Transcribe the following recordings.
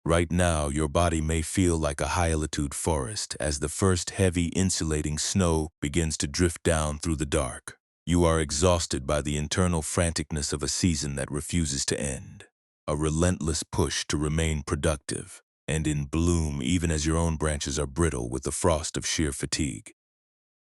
Right now, your body may feel like a high-altitude forest as the first heavy insulating snow begins to drift down through the dark. You are exhausted by the internal franticness of a season that refuses to end, a relentless push to remain productive and in bloom even as your own branches are brittle with the frost of sheer fatigue.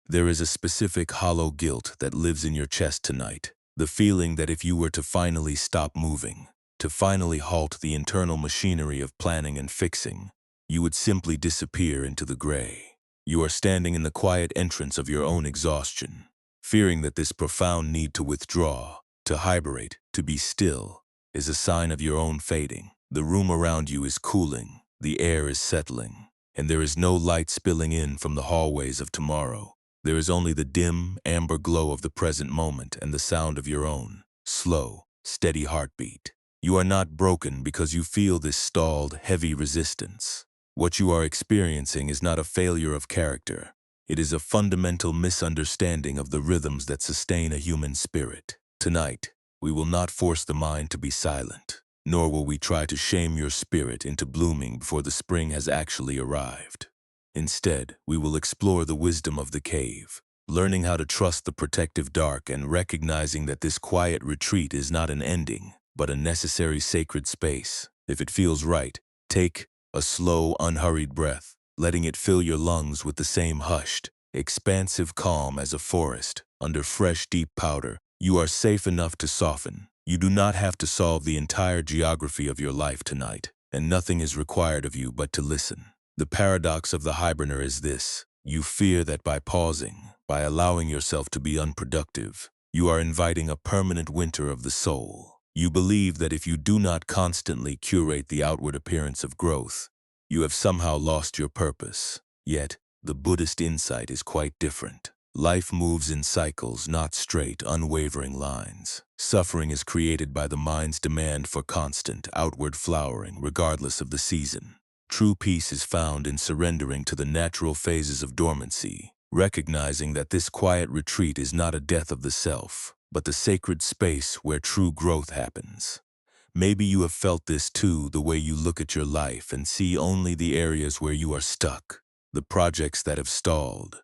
There is a specific hollow guilt that lives in your chest tonight, the feeling that if you were to finally stop moving, to finally halt the internal machinery of planning and fixing, you would simply disappear into the gray. You are standing in the quiet entrance of your own exhaustion, fearing that this profound need to withdraw, to hibernate, to be still, is a sign of your own fading. The room around you is cooling, the air is settling, and there is no light spilling in from the hallways of tomorrow. There is only the dim, amber glow of the present moment and the sound of your own, slow, steady heartbeat. You are not broken because you feel this stalled, heavy resistance. What you are experiencing is not a failure of character. It is a fundamental misunderstanding of the rhythms that sustain a human spirit. Tonight, we will not force the mind to be silent, nor will we try to shame your spirit into blooming before the spring has actually arrived. Instead, we will explore the wisdom of the cave, learning how to trust the protective dark and recognizing that this quiet retreat is not an ending, but a necessary sacred space. If it feels right, take a slow, unhurried breath, letting it fill your lungs with the same hushed, expansive calm as a forest under fresh, deep powder. You are safe enough to soften. You do not have to solve the entire geography of your life tonight, and nothing is required of you but to listen. The paradox of the hiberner is this: you fear that by pausing, by allowing yourself to be unproductive, you are inviting a permanent winter of the soul. You believe that if you do not constantly curate the outward appearance of growth, you have somehow lost your purpose. Yet, the Buddhist insight is quite different. Life moves in cycles, not straight, unwavering lines. Suffering is created by the mind's demand for constant, outward flowering, regardless of the season. True peace is found in surrendering to the natural phases of dormancy, recognizing that this quiet retreat is not a death of the self, but the sacred space where true growth happens. Maybe you have felt this too, the way you look at your life and see only the areas where you are stuck, the projects that have stalled,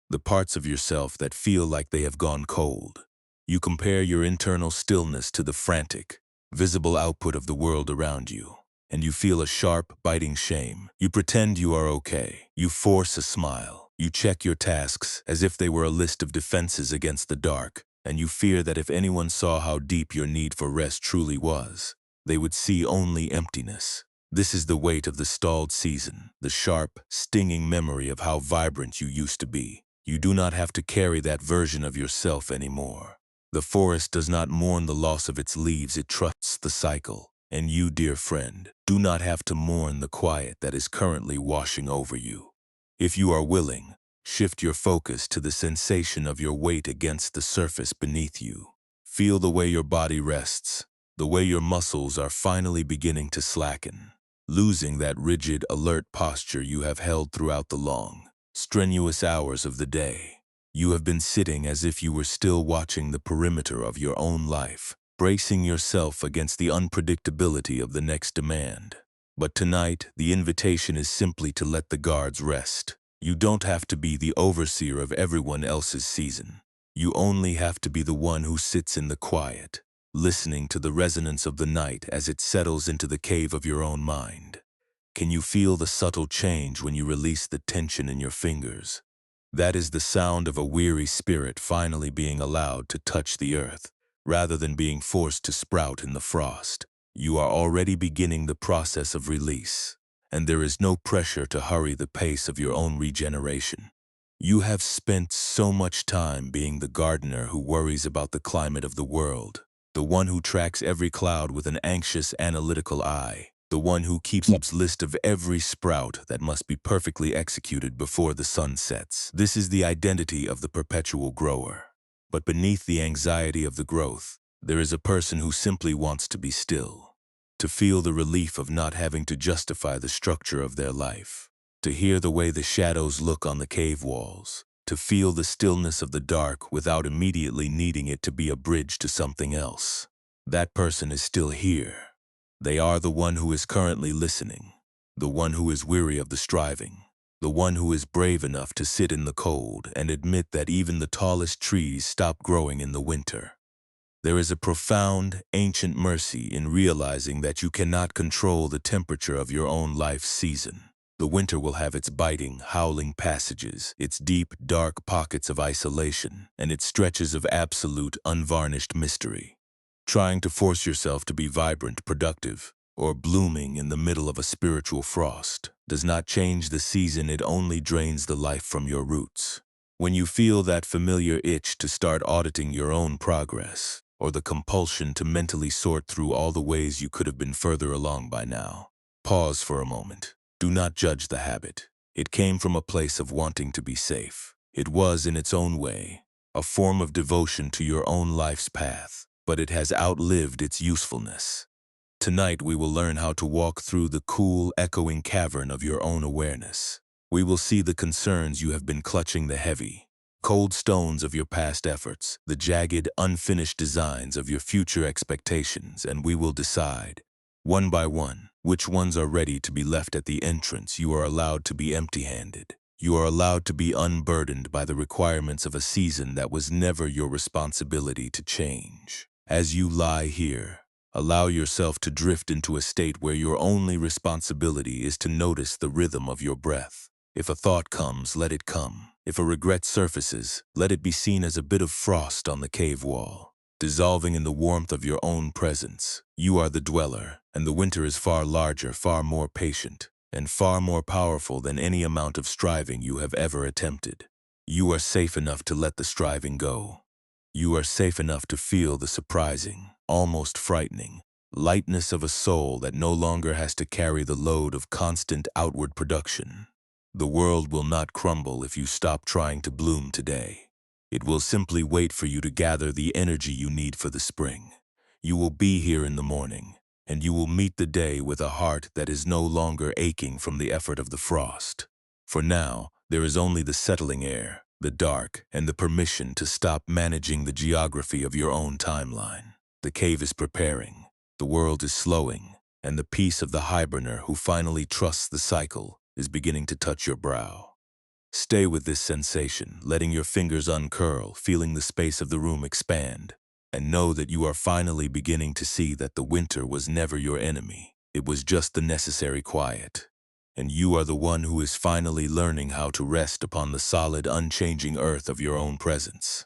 the parts of yourself that feel like they have gone cold. You compare your internal stillness to the frantic, visible output of the world around you, and you feel a sharp, biting shame. You pretend you are okay. You force a smile. You check your tasks as if they were a list of defenses against the dark, and you fear that if anyone saw how deep your need for rest truly was, they would see only emptiness. This is the weight of the stalled season, the sharp, stinging memory of how vibrant you used to be. You do not have to carry that version of yourself anymore. The forest does not mourn the loss of its leaves, it trusts the cycle. And you, dear friend, do not have to mourn the quiet that is currently washing over you. If you are willing, shift your focus to the sensation of your weight against the surface beneath you. Feel the way your body rests, the way your muscles are finally beginning to slacken, losing that rigid, alert posture you have held throughout the long, strenuous hours of the day. You have been sitting as if you were still watching the perimeter of your own life, bracing yourself against the unpredictability of the next demand. But tonight, the invitation is simply to let the guards rest. You don't have to be the overseer of everyone else's season. You only have to be the one who sits in the quiet, listening to the resonance of the night as it settles into the cave of your own mind. Can you feel the subtle change when you release the tension in your fingers? That is the sound of a weary spirit finally being allowed to touch the earth, rather than being forced to sprout in the frost. You are already beginning the process of release, and there is no pressure to hurry the pace of your own regeneration. You have spent so much time being the gardener who worries about the climate of the world, the one who tracks every cloud with an anxious, analytical eye, the one who keeps a list of every sprout that must be perfectly executed before the sun sets. This is the identity of the perpetual grower. But beneath the anxiety of the growth, there is a person who simply wants to be still, to feel the relief of not having to justify the structure of their life, to hear the way the shadows look on the cave walls, to feel the stillness of the dark without immediately needing it to be a bridge to something else. That person is still here. They are the one who is currently listening, the one who is weary of the striving, the one who is brave enough to sit in the cold and admit that even the tallest trees stop growing in the winter. There is a profound, ancient mercy in realizing that you cannot control the temperature of your own life's season. The winter will have its biting, howling passages, its deep, dark pockets of isolation, and its stretches of absolute, unvarnished mystery. Trying to force yourself to be vibrant, productive, or blooming in the middle of a spiritual frost does not change the season, it only drains the life from your roots. When you feel that familiar itch to start auditing your own progress, or the compulsion to mentally sort through all the ways you could have been further along by now, pause for a moment. Do not judge the habit. It came from a place of wanting to be safe. It was, in its own way, a form of devotion to your own life's path, but it has outlived its usefulness. Tonight we will learn how to walk through the cool, echoing cavern of your own awareness. We will see the concerns you have been clutching, the heavy, cold stones of your past efforts, the jagged, unfinished designs of your future expectations, and we will decide, one by one, which ones are ready to be left at the entrance. You are allowed to be empty-handed. You are allowed to be unburdened by the requirements of a season that was never your responsibility to change. As you lie here, allow yourself to drift into a state where your only responsibility is to notice the rhythm of your breath. If a thought comes, let it come. If a regret surfaces, let it be seen as a bit of frost on the cave wall, dissolving in the warmth of your own presence. You are the dweller, and the winter is far larger, far more patient, and far more powerful than any amount of striving you have ever attempted. You are safe enough to let the striving go. You are safe enough to feel the surprising, almost frightening, lightness of a soul that no longer has to carry the load of constant outward production. The world will not crumble if you stop trying to bloom today. It will simply wait for you to gather the energy you need for the spring. You will be here in the morning, and you will meet the day with a heart that is no longer aching from the effort of the frost. For now, there is only the settling air, the dark, and the permission to stop managing the geography of your own timeline. The cave is preparing, the world is slowing, and the peace of the hiberner who finally trusts the cycle is beginning to touch your brow. Stay with this sensation, letting your fingers uncurl, feeling the space of the room expand, and know that you are finally beginning to see that the winter was never your enemy. It was just the necessary quiet. And you are the one who is finally learning how to rest upon the solid, unchanging earth of your own presence.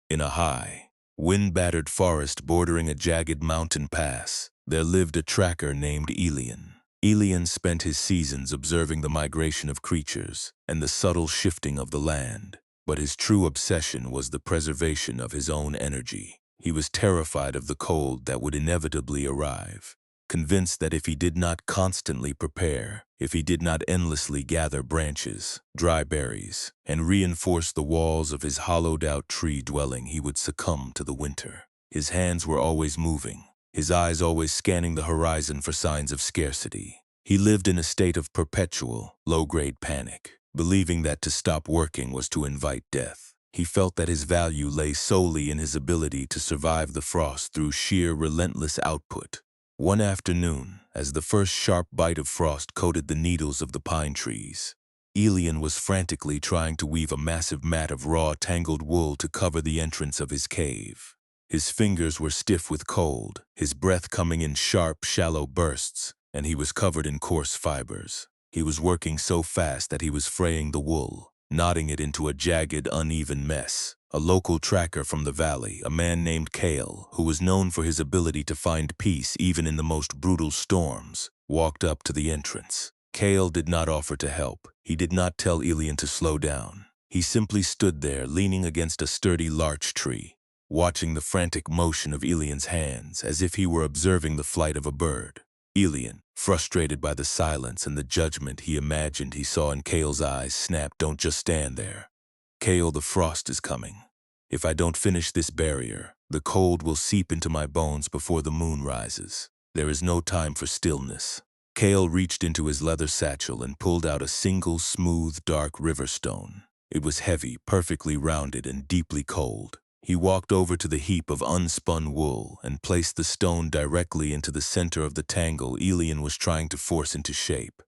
In a high, wind-battered forest bordering a jagged mountain pass, there lived a tracker named Elian. Elian spent his seasons observing the migration of creatures and the subtle shifting of the land, but his true obsession was the preservation of his own energy. He was terrified of the cold that would inevitably arrive, convinced that if he did not constantly prepare, if he did not endlessly gather branches, dry berries, and reinforce the walls of his hollowed-out tree dwelling, he would succumb to the winter. His hands were always moving, his eyes always scanning the horizon for signs of scarcity. He lived in a state of perpetual, low-grade panic, believing that to stop working was to invite death. He felt that his value lay solely in his ability to survive the frost through sheer, relentless output. One afternoon, as the first sharp bite of frost coated the needles of the pine trees, Elian was frantically trying to weave a massive mat of raw, tangled wool to cover the entrance of his cave. His fingers were stiff with cold, his breath coming in sharp, shallow bursts, and he was covered in coarse fibers. He was working so fast that he was fraying the wool, knotting it into a jagged, uneven mess. A local tracker from the valley, a man named Kale, who was known for his ability to find peace even in the most brutal storms, walked up to the entrance. Kale did not offer to help. He did not tell Elian to slow down. He simply stood there, leaning against a sturdy larch tree, watching the frantic motion of Elian's hands as if he were observing the flight of a bird. Elian, frustrated by the silence and the judgment he imagined he saw in Kale's eyes, snapped, "Don't just stand there. Kale, the frost is coming. If I don't finish this barrier, the cold will seep into my bones before the moon rises. There is no time for stillness." Kale reached into his leather satchel and pulled out a single smooth, dark river stone. It was heavy, perfectly rounded, and deeply cold. He walked over to the heap of unspun wool and placed the stone directly into the center of the tangle Elian was trying to force into shape.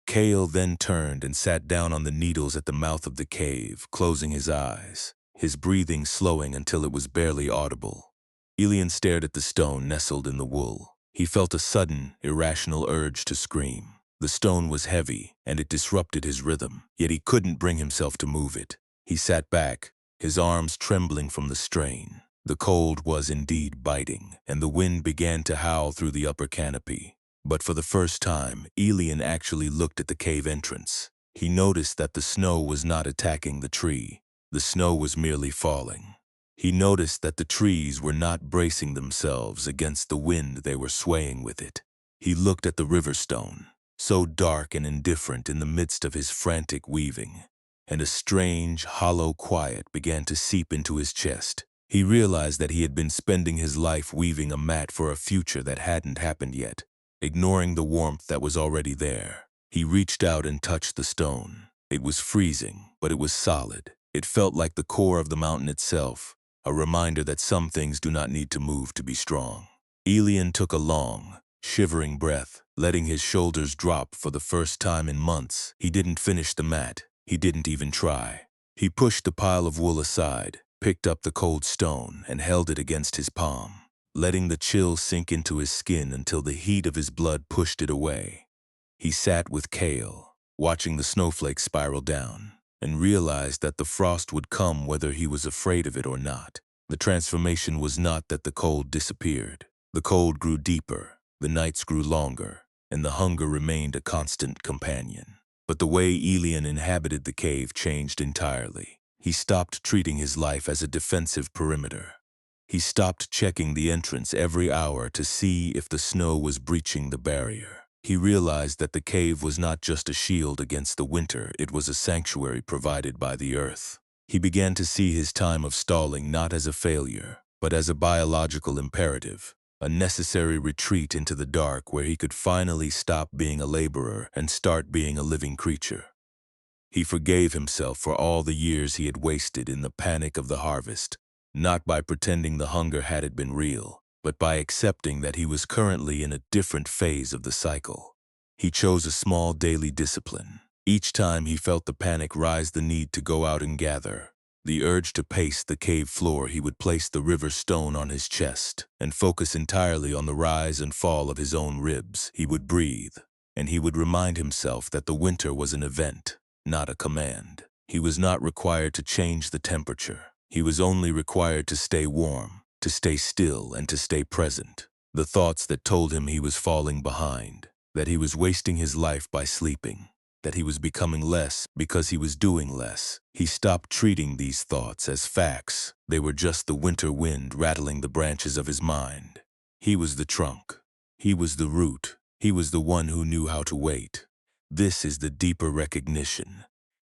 Kale then turned and sat down on the needles at the mouth of the cave, closing his eyes, his breathing slowing until it was barely audible. Elian stared at the stone nestled in the wool. He felt a sudden, irrational urge to scream. The stone was heavy, and it disrupted his rhythm, yet he couldn't bring himself to move it. He sat back, his arms trembling from the strain. The cold was indeed biting, and the wind began to howl through the upper canopy. But for the first time, Elian actually looked at the cave entrance. He noticed that the snow was not attacking the tree. The snow was merely falling. He noticed that the trees were not bracing themselves against the wind, they were swaying with it. He looked at the river stone, so dark and indifferent in the midst of his frantic weaving, and a strange, hollow quiet began to seep into his chest. He realized that he had been spending his life weaving a mat for a future that hadn't happened yet, ignoring the warmth that was already there. He reached out and touched the stone. It was freezing, but it was solid. It felt like the core of the mountain itself, a reminder that some things do not need to move to be strong. Elian took a long, shivering breath, letting his shoulders drop for the first time in months. He didn't finish the mat. He didn't even try. He pushed the pile of wool aside, picked up the cold stone, and held it against his palm, letting the chill sink into his skin until the heat of his blood pushed it away. He sat with Kale, watching the snowflakes spiral down, and realized that the frost would come whether he was afraid of it or not. The transformation was not that the cold disappeared. The cold grew deeper, the nights grew longer, and the hunger remained a constant companion. But the way Elian inhabited the cave changed entirely. He stopped treating his life as a defensive perimeter. He stopped checking the entrance every hour to see if the snow was breaching the barrier. He realized that the cave was not just a shield against the winter, it was a sanctuary provided by the earth. He began to see his time of stalling not as a failure, but as a biological imperative, a necessary retreat into the dark where he could finally stop being a laborer and start being a living creature. He forgave himself for all the years he had wasted in the panic of the harvest, not by pretending the hunger hadn't been real, but by accepting that he was currently in a different phase of the cycle. He chose a small daily discipline. Each time he felt the panic rise, the need to go out and gather, the urge to pace the cave floor, he would place the river stone on his chest and focus entirely on the rise and fall of his own ribs. He would breathe, and he would remind himself that the winter was an event, not a command. He was not required to change the temperature. He was only required to stay warm, to stay still, and to stay present. The thoughts that told him he was falling behind, that he was wasting his life by sleeping, that he was becoming less because he was doing less. He stopped treating these thoughts as facts. They were just the winter wind rattling the branches of his mind. He was the trunk. He was the root. He was the one who knew how to wait. This is the deeper recognition.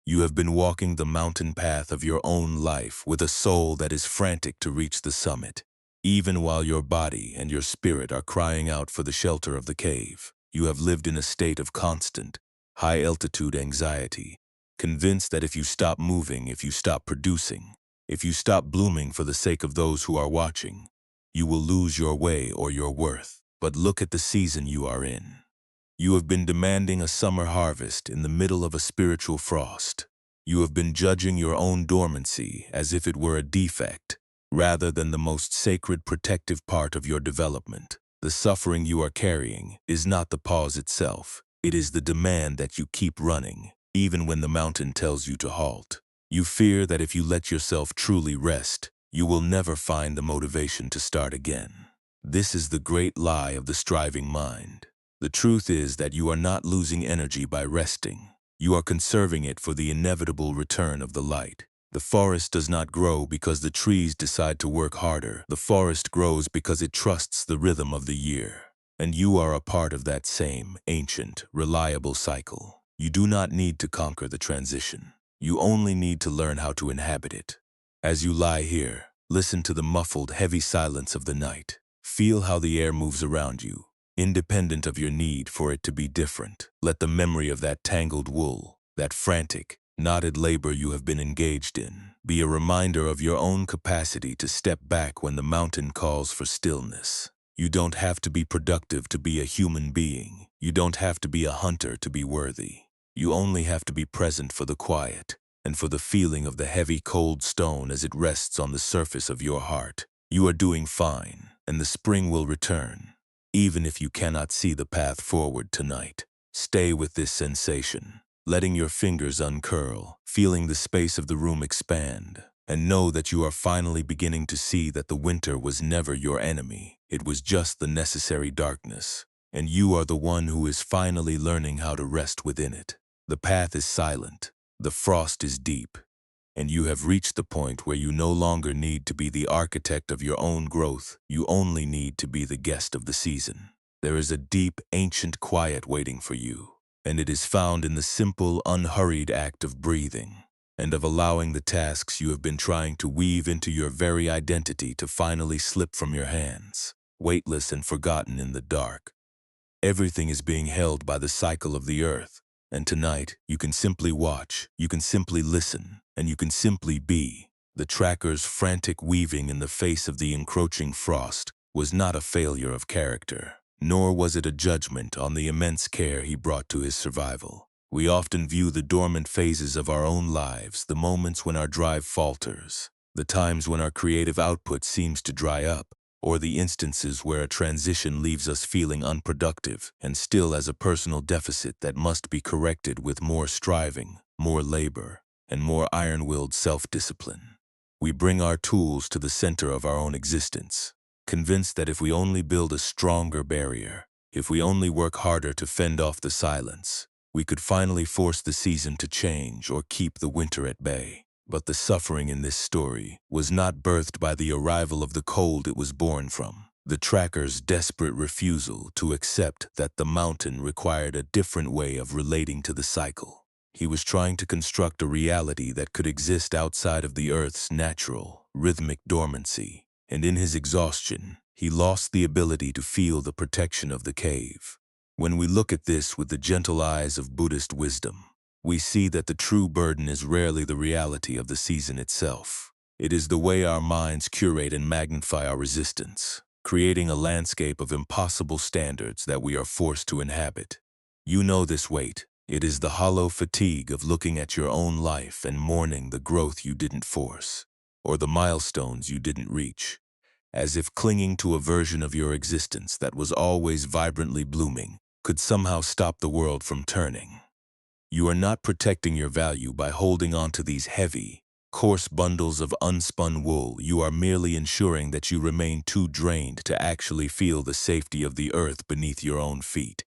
You have been walking the mountain path of your own life with a soul that is frantic to reach the summit. Even while your body and your spirit are crying out for the shelter of the cave, you have lived in a state of constant, high-altitude anxiety, convinced that if you stop moving, if you stop producing, if you stop blooming for the sake of those who are watching, you will lose your way or your worth. But look at the season you are in. You have been demanding a summer harvest in the middle of a spiritual frost. You have been judging your own dormancy as if it were a defect, rather than the most sacred protective part of your development. The suffering you are carrying is not the pause itself. It is the demand that you keep running, even when the mountain tells you to halt. You fear that if you let yourself truly rest, you will never find the motivation to start again. This is the great lie of the striving mind. The truth is that you are not losing energy by resting. You are conserving it for the inevitable return of the light. The forest does not grow because the trees decide to work harder. The forest grows because it trusts the rhythm of the year. And you are a part of that same ancient, reliable cycle. You do not need to conquer the transition. You only need to learn how to inhabit it. As you lie here, listen to the muffled, heavy silence of the night. Feel how the air moves around you, independent of your need for it to be different. Let the memory of that tangled wool, that frantic, knotted labor you have been engaged in. Be a reminder of your own capacity to step back when the mountain calls for stillness. You don't have to be productive to be a human being. You don't have to be a hunter to be worthy. You only have to be present for the quiet and for the feeling of the heavy, cold stone as it rests on the surface of your heart. You are doing fine, and the spring will return. Even if you cannot see the path forward tonight, stay with this sensation, letting your fingers uncurl, feeling the space of the room expand, and know that you are finally beginning to see that the winter was never your enemy. It was just the necessary darkness, and you are the one who is finally learning how to rest within it. The path is silent, the frost is deep, and you have reached the point where you no longer need to be the architect of your own growth. You only need to be the guest of the season. There is a deep, ancient quiet waiting for you, and it is found in the simple, unhurried act of breathing and of allowing the tasks you have been trying to weave into your very identity to finally slip from your hands, weightless and forgotten in the dark. Everything is being held by the cycle of the earth, and tonight you can simply watch, you can simply listen, and you can simply be. The tracker's frantic weaving in the face of the encroaching frost was not a failure of character, nor was it a judgment on the immense care he brought to his survival. We often view the dormant phases of our own lives, the moments when our drive falters, the times when our creative output seems to dry up, or the instances where a transition leaves us feeling unproductive and still as a personal deficit that must be corrected with more striving, more labor, and more iron-willed self-discipline. We bring our tools to the center of our own existence, convinced that if we only build a stronger barrier, if we only work harder to fend off the silence, we could finally force the season to change or keep the winter at bay. But the suffering in this story was not birthed by the arrival of the cold it was born from. The tracker's desperate refusal to accept that the mountain required a different way of relating to the cycle. He was trying to construct a reality that could exist outside of the Earth's natural, rhythmic dormancy, and in his exhaustion, he lost the ability to feel the protection of the cave. When we look at this with the gentle eyes of Buddhist wisdom, we see that the true burden is rarely the reality of the season itself. It is the way our minds curate and magnify our resistance, creating a landscape of impossible standards that we are forced to inhabit. You know this weight. It is the hollow fatigue of looking at your own life and mourning the growth you didn't force, or the milestones you didn't reach, as if clinging to a version of your existence that was always vibrantly blooming could somehow stop the world from turning. You are not protecting your value by holding on to these heavy, coarse bundles of unspun wool. You are merely ensuring that you remain too drained to actually feel the safety of the earth beneath your own feet.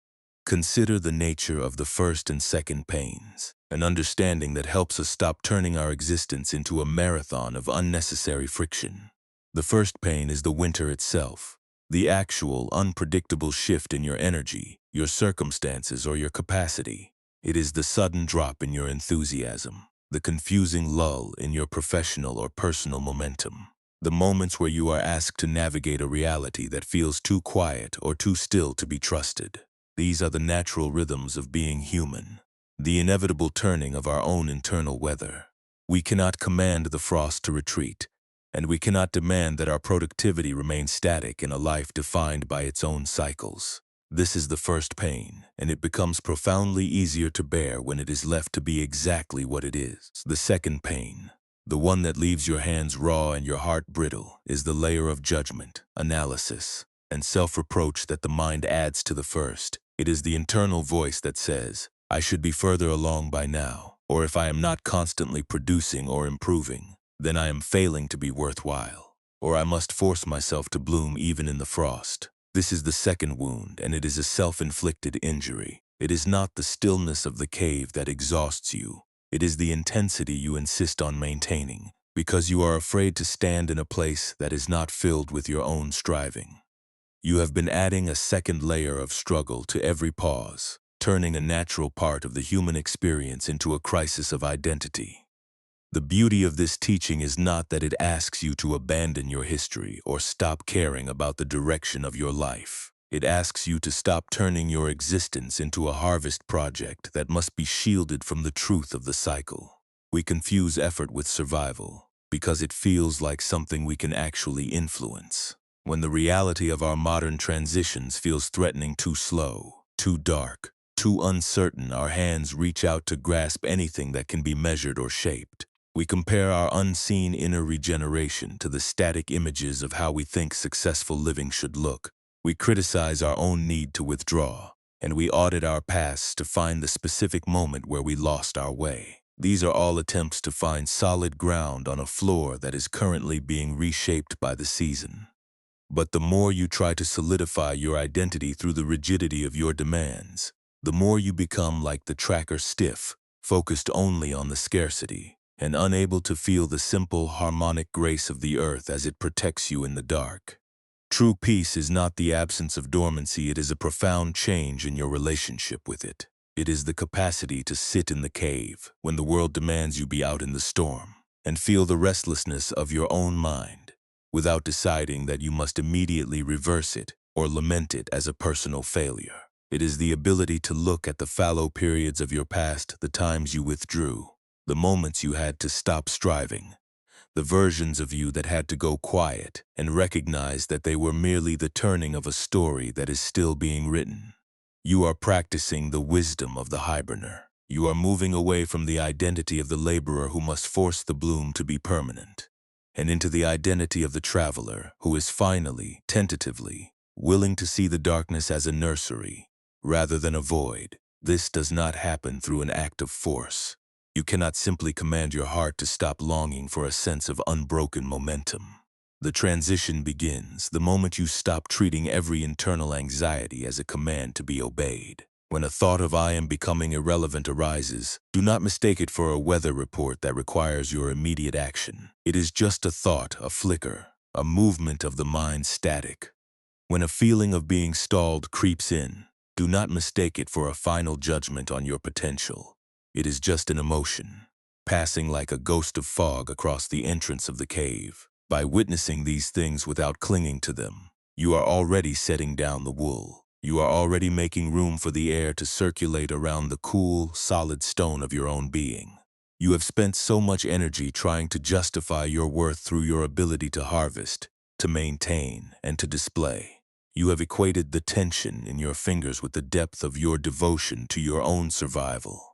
Consider the nature of the first and second pains, an understanding that helps us stop turning our existence into a marathon of unnecessary friction. The first pain is the winter itself, the actual, unpredictable shift in your energy, your circumstances, or your capacity. It is the sudden drop in your enthusiasm, the confusing lull in your professional or personal momentum, the moments where you are asked to navigate a reality that feels too quiet or too still to be trusted. These are the natural rhythms of being human, the inevitable turning of our own internal weather. We cannot command the frost to retreat, and we cannot demand that our productivity remain static in a life defined by its own cycles. This is the first pain, and it becomes profoundly easier to bear when it is left to be exactly what it is. The second pain, the one that leaves your hands raw and your heart brittle, is the layer of judgment, analysis, and self-reproach that the mind adds to the first. It is the internal voice that says, I should be further along by now, or if I am not constantly producing or improving, then I am failing to be worthwhile, or I must force myself to bloom even in the frost. This is the second wound, and it is a self-inflicted injury. It is not the stillness of the cave that exhausts you. It is the intensity you insist on maintaining, because you are afraid to stand in a place that is not filled with your own striving. You have been adding a second layer of struggle to every pause, turning a natural part of the human experience into a crisis of identity. The beauty of this teaching is not that it asks you to abandon your history or stop caring about the direction of your life. It asks you to stop turning your existence into a harvest project that must be shielded from the truth of the cycle. We confuse effort with survival because it feels like something we can actually influence, when the reality of our modern transitions feels threatening. Too slow, too dark, too uncertain, our hands reach out to grasp anything that can be measured or shaped. We compare our unseen inner regeneration to the static images of how we think successful living should look. We criticize our own need to withdraw, and we audit our pasts to find the specific moment where we lost our way. These are all attempts to find solid ground on a floor that is currently being reshaped by the season. But the more you try to solidify your identity through the rigidity of your demands, the more you become like the tracker, stiff, focused only on the scarcity, and unable to feel the simple harmonic grace of the earth as it protects you in the dark. True peace is not the absence of dormancy, it is a profound change in your relationship with it. It is the capacity to sit in the cave when the world demands you be out in the storm, and feel the restlessness of your own mind, without deciding that you must immediately reverse it or lament it as a personal failure. It is the ability to look at the fallow periods of your past, the times you withdrew, the moments you had to stop striving, the versions of you that had to go quiet, and recognize that they were merely the turning of a story that is still being written. You are practicing the wisdom of the hiberner. You are moving away from the identity of the laborer who must force the bloom to be permanent, and into the identity of the traveler who is finally, tentatively, willing to see the darkness as a nursery rather than a void. This does not happen through an act of force. You cannot simply command your heart to stop longing for a sense of unbroken momentum. The transition begins the moment you stop treating every internal anxiety as a command to be obeyed. When a thought of "I am becoming irrelevant" arises, do not mistake it for a weather report that requires your immediate action. It is just a thought, a flicker, a movement of the mind's static. When a feeling of being stalled creeps in, do not mistake it for a final judgment on your potential. It is just an emotion, passing like a ghost of fog across the entrance of the cave. By witnessing these things without clinging to them, you are already setting down the wool. You are already making room for the air to circulate around the cool, solid stone of your own being. You have spent so much energy trying to justify your worth through your ability to harvest, to maintain, and to display. You have equated the tension in your fingers with the depth of your devotion to your own survival.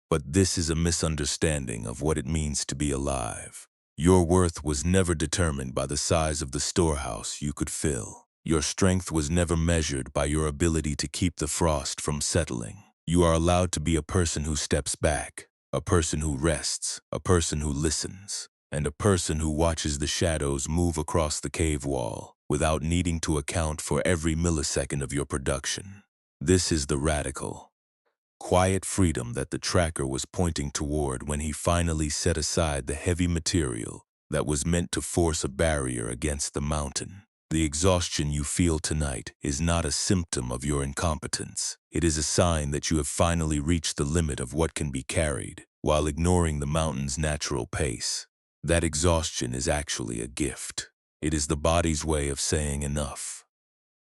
But this is a misunderstanding of what it means to be alive. Your worth was never determined by the size of the storehouse you could fill. Your strength was never measured by your ability to keep the frost from settling. You are allowed to be a person who steps back, a person who rests, a person who listens, and a person who watches the shadows move across the cave wall without needing to account for every millisecond of your production. This is the radical, quiet freedom that the tracker was pointing toward when he finally set aside the heavy material that was meant to force a barrier against the mountain. The exhaustion you feel tonight is not a symptom of your incompetence. It is a sign that you have finally reached the limit of what can be carried, while ignoring the mountain's natural pace. That exhaustion is actually a gift. It is the body's way of saying enough.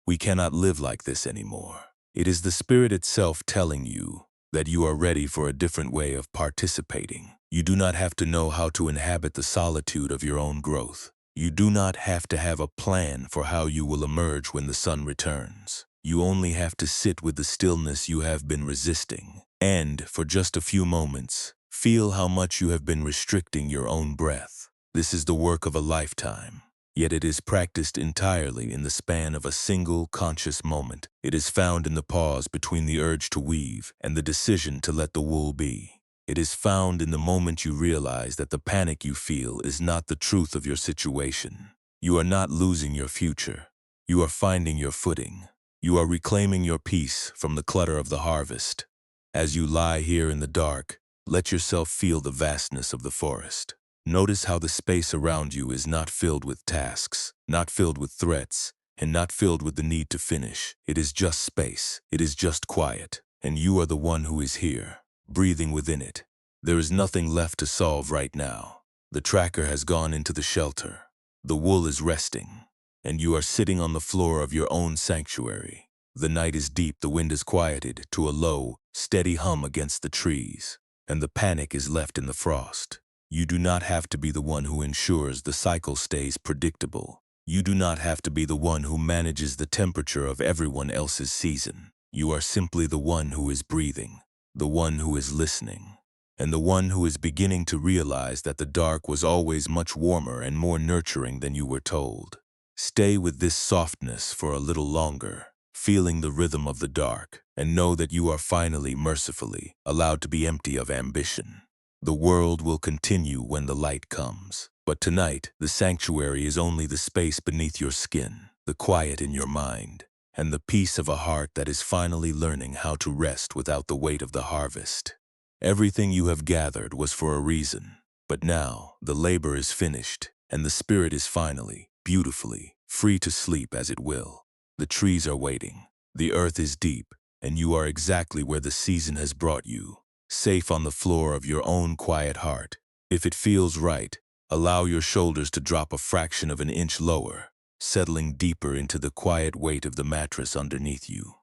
We cannot live like this anymore. It is the spirit itself telling you that you are ready for a different way of participating. You do not have to know how to inhabit the solitude of your own growth. You do not have to have a plan for how you will emerge when the sun returns. You only have to sit with the stillness you have been resisting, and, for just a few moments, feel how much you have been restricting your own breath. This is the work of a lifetime. Yet it is practiced entirely in the span of a single conscious moment. It is found in the pause between the urge to weave and the decision to let the wool be. It is found in the moment you realize that the panic you feel is not the truth of your situation. You are not losing your future. You are finding your footing. You are reclaiming your peace from the clutter of the harvest. As you lie here in the dark, let yourself feel the vastness of the forest. Notice how the space around you is not filled with tasks, not filled with threats, and not filled with the need to finish. It is just space. It is just quiet. And you are the one who is here, breathing within it. There is nothing left to solve right now. The tracker has gone into the shelter. The wool is resting, and you are sitting on the floor of your own sanctuary. The night is deep, the wind is quieted to a low, steady hum against the trees, and the panic is left in the frost. You do not have to be the one who ensures the cycle stays predictable. You do not have to be the one who manages the temperature of everyone else's season. You are simply the one who is breathing, the one who is listening, and the one who is beginning to realize that the dark was always much warmer and more nurturing than you were told. Stay with this softness for a little longer, feeling the rhythm of the dark, and know that you are finally, mercifully, allowed to be empty of ambition. The world will continue when the light comes. But tonight, the sanctuary is only the space beneath your skin, the quiet in your mind, and the peace of a heart that is finally learning how to rest without the weight of the harvest. Everything you have gathered was for a reason, but now the labor is finished, and the spirit is finally, beautifully, free to sleep as it will. The trees are waiting, the earth is deep, and you are exactly where the season has brought you, safe on the floor of your own quiet heart. If it feels right, allow your shoulders to drop a fraction of an inch lower, settling deeper into the quiet weight of the mattress underneath you.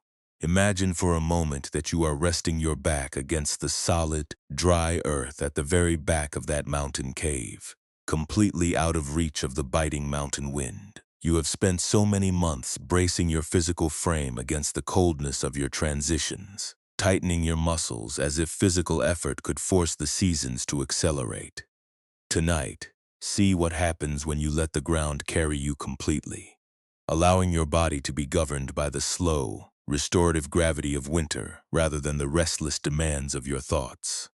Imagine for a moment that you are resting your back against the solid, dry earth at the very back of that mountain cave, completely out of reach of the biting mountain wind. You have spent so many months bracing your physical frame against the coldness of your transitions, tightening your muscles as if physical effort could force the seasons to accelerate. Tonight, see what happens when you let the ground carry you completely, allowing your body to be governed by the slow, restorative gravity of winter rather than the restless demands of your thoughts.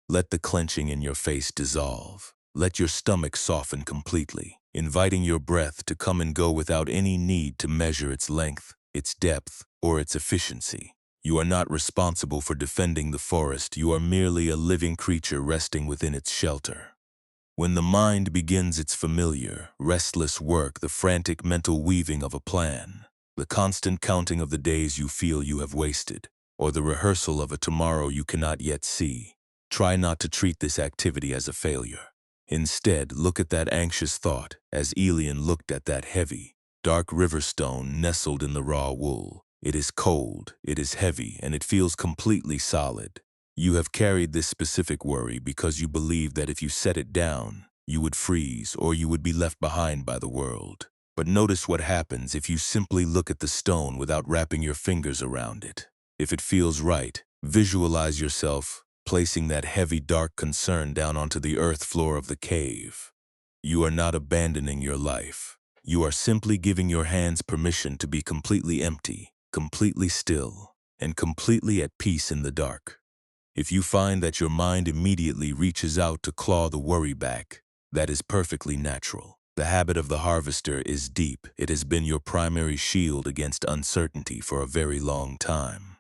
Let the clenching in your face dissolve. Let your stomach soften completely, inviting your breath to come and go without any need to measure its length, its depth, or its efficiency. You are not responsible for defending the forest. You are merely a living creature resting within its shelter. When the mind begins its familiar, restless work, the frantic mental weaving of a plan, the constant counting of the days you feel you have wasted, or the rehearsal of a tomorrow you cannot yet see, try not to treat this activity as a failure. Instead, look at that anxious thought as Elian looked at that heavy, dark river stone nestled in the raw wool. It is cold, it is heavy, and it feels completely solid. You have carried this specific worry because you believe that if you set it down, you would freeze or you would be left behind by the world. But notice what happens if you simply look at the stone without wrapping your fingers around it. If it feels right, visualize yourself placing that heavy, dark concern down onto the earth floor of the cave. You are not abandoning your life. You are simply giving your hands permission to be completely empty, completely still, and completely at peace in the dark. If you find that your mind immediately reaches out to claw the worry back, that is perfectly natural. The habit of the harvester is deep. It has been your primary shield against uncertainty for a very long time.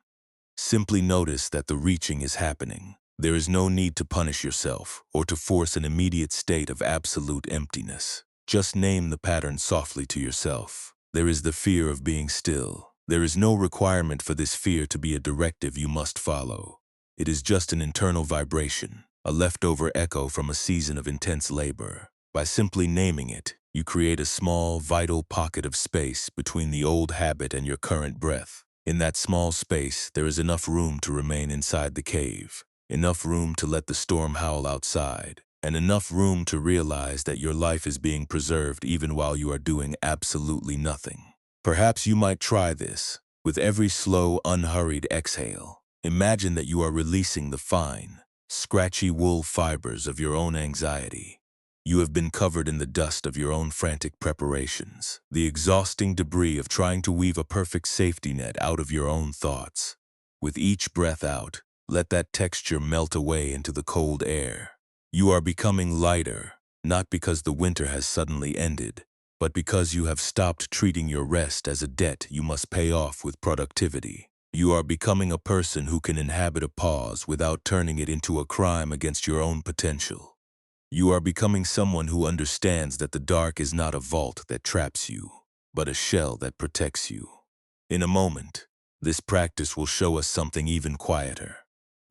Simply notice that the reaching is happening. There is no need to punish yourself or to force an immediate state of absolute emptiness. Just name the pattern softly to yourself. There is the fear of being still. There is no requirement for this fear to be a directive you must follow. It is just an internal vibration, a leftover echo from a season of intense labor. By simply naming it, you create a small, vital pocket of space between the old habit and your current breath. In that small space, there is enough room to remain inside the cave, enough room to let the storm howl outside, and enough room to realize that your life is being preserved even while you are doing absolutely nothing. Perhaps you might try this. With every slow, unhurried exhale, imagine that you are releasing the fine, scratchy wool fibers of your own anxiety. You have been covered in the dust of your own frantic preparations, the exhausting debris of trying to weave a perfect safety net out of your own thoughts. With each breath out, let that texture melt away into the cold air. You are becoming lighter, not because the winter has suddenly ended, but because you have stopped treating your rest as a debt you must pay off with productivity. You are becoming a person who can inhabit a pause without turning it into a crime against your own potential. You are becoming someone who understands that the dark is not a vault that traps you, but a shell that protects you. In a moment, this practice will show us something even quieter.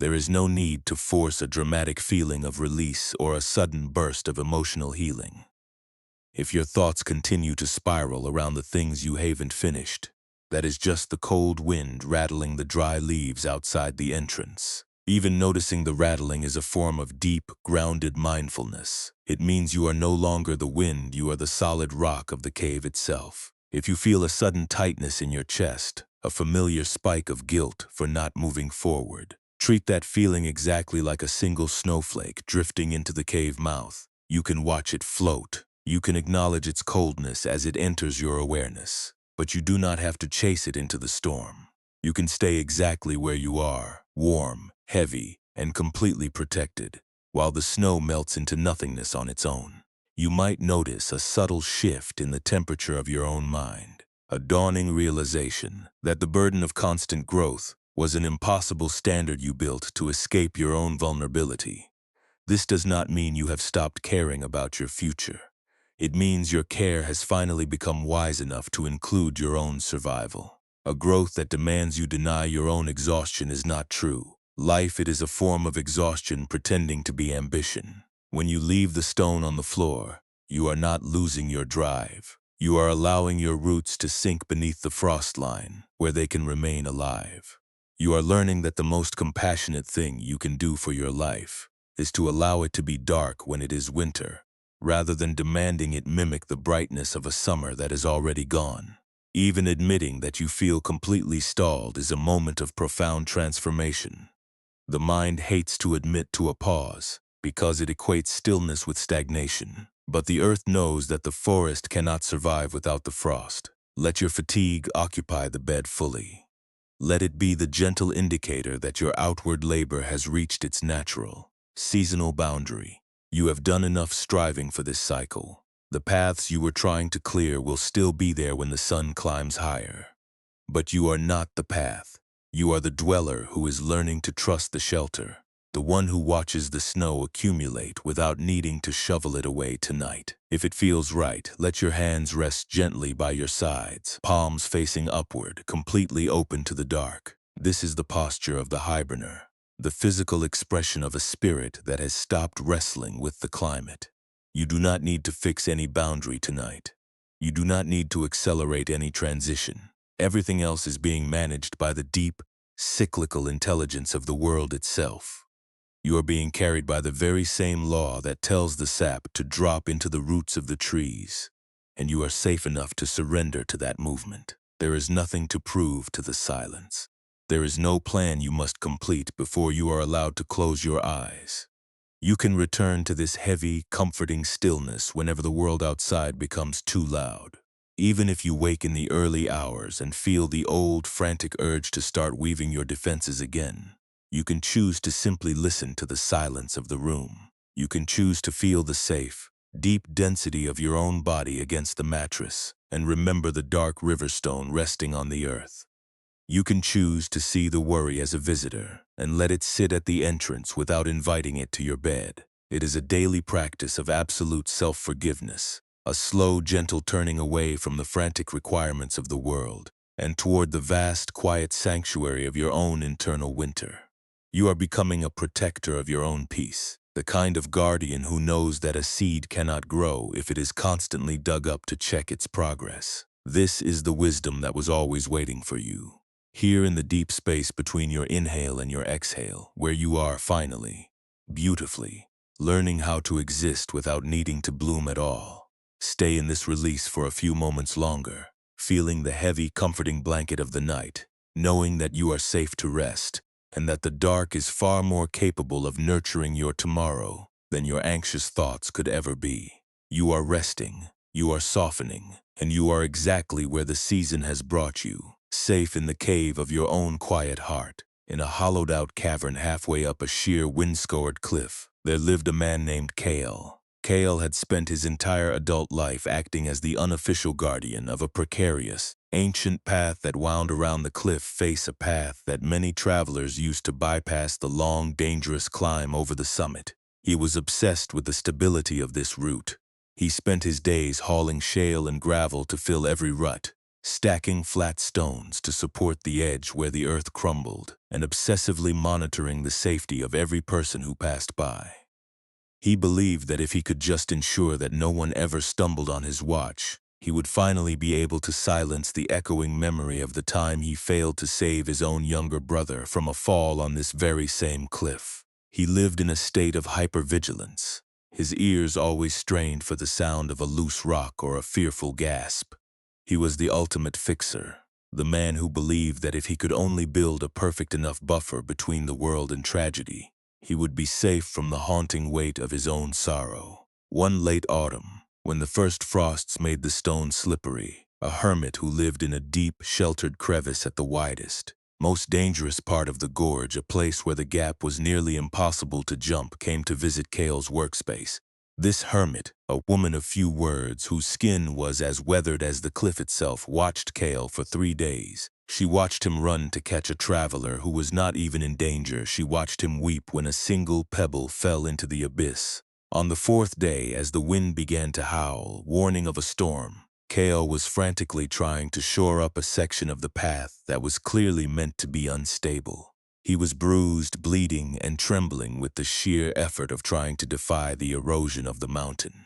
There is no need to force a dramatic feeling of release or a sudden burst of emotional healing. If your thoughts continue to spiral around the things you haven't finished, that is just the cold wind rattling the dry leaves outside the entrance. Even noticing the rattling is a form of deep, grounded mindfulness. It means you are no longer the wind, you are the solid rock of the cave itself. If you feel a sudden tightness in your chest, a familiar spike of guilt for not moving forward, treat that feeling exactly like a single snowflake drifting into the cave mouth. You can watch it float. You can acknowledge its coldness as it enters your awareness. But you do not have to chase it into the storm. You can stay exactly where you are, warm, heavy, and completely protected, while the snow melts into nothingness on its own. You might notice a subtle shift in the temperature of your own mind, a dawning realization that the burden of constant growth was an impossible standard you built to escape your own vulnerability. This does not mean you have stopped caring about your future. It means your care has finally become wise enough to include your own survival. A growth that demands you deny your own exhaustion is not true. Life, it is a form of exhaustion pretending to be ambition. When you leave the stone on the floor, you are not losing your drive. You are allowing your roots to sink beneath the frost line, where they can remain alive. You are learning that the most compassionate thing you can do for your life is to allow it to be dark when it is winter, rather than demanding it mimic the brightness of a summer that is already gone. Even admitting that you feel completely stalled is a moment of profound transformation. The mind hates to admit to a pause, because it equates stillness with stagnation. But the earth knows that the forest cannot survive without the frost. Let your fatigue occupy the bed fully. Let it be the gentle indicator that your outward labor has reached its natural, seasonal boundary. You have done enough striving for this cycle. The paths you were trying to clear will still be there when the sun climbs higher. But you are not the path. You are the dweller who is learning to trust the shelter, the one who watches the snow accumulate without needing to shovel it away tonight. If it feels right, let your hands rest gently by your sides, palms facing upward, completely open to the dark. This is the posture of the hiberner, the physical expression of a spirit that has stopped wrestling with the climate. You do not need to fix any boundary tonight. You do not need to accelerate any transition. Everything else is being managed by the deep, cyclical intelligence of the world itself. You are being carried by the very same law that tells the sap to drop into the roots of the trees, and you are safe enough to surrender to that movement. There is nothing to prove to the silence. There is no plan you must complete before you are allowed to close your eyes. You can return to this heavy, comforting stillness whenever the world outside becomes too loud. Even if you wake in the early hours and feel the old, frantic urge to start weaving your defenses again, you can choose to simply listen to the silence of the room. You can choose to feel the safe, deep density of your own body against the mattress and remember the dark river stone resting on the earth. You can choose to see the worry as a visitor and let it sit at the entrance without inviting it to your bed. It is a daily practice of absolute self-forgiveness, a slow, gentle turning away from the frantic requirements of the world and toward the vast, quiet sanctuary of your own internal winter. You are becoming a protector of your own peace, the kind of guardian who knows that a seed cannot grow if it is constantly dug up to check its progress. This is the wisdom that was always waiting for you. Here in the deep space between your inhale and your exhale, where you are finally, beautifully, learning how to exist without needing to bloom at all. Stay in this release for a few moments longer, feeling the heavy, comforting blanket of the night, knowing that you are safe to rest, and that the dark is far more capable of nurturing your tomorrow than your anxious thoughts could ever be. You are resting, you are softening, and you are exactly where the season has brought you, safe in the cave of your own quiet heart. In a hollowed-out cavern halfway up a sheer wind-scored cliff, there lived a man named Kale. Kale had spent his entire adult life acting as the unofficial guardian of a precarious, ancient path that wound around the cliff face, a path that many travelers used to bypass the long, dangerous climb over the summit. He was obsessed with the stability of this route. He spent his days hauling shale and gravel to fill every rut, stacking flat stones to support the edge where the earth crumbled, and obsessively monitoring the safety of every person who passed by. He believed that if he could just ensure that no one ever stumbled on his watch, He would finally be able to silence the echoing memory of the time he failed to save his own younger brother from a fall on this very same cliff. He lived in a state of hypervigilance, his ears always strained for the sound of a loose rock or a fearful gasp. He was the ultimate fixer, the man who believed that if he could only build a perfect enough buffer between the world and tragedy, he would be safe from the haunting weight of his own sorrow. One late autumn, when the first frosts made the stone slippery, a hermit who lived in a deep, sheltered crevice at the widest, most dangerous part of the gorge, a place where the gap was nearly impossible to jump, came to visit Kale's workspace. This hermit, a woman of few words whose skin was as weathered as the cliff itself, watched Kale for 3 days. She watched him run to catch a traveler who was not even in danger. She watched him weep when a single pebble fell into the abyss. On the 4th day, as the wind began to howl, warning of a storm, Kale was frantically trying to shore up a section of the path that was clearly meant to be unstable. He was bruised, bleeding, and trembling with the sheer effort of trying to defy the erosion of the mountain.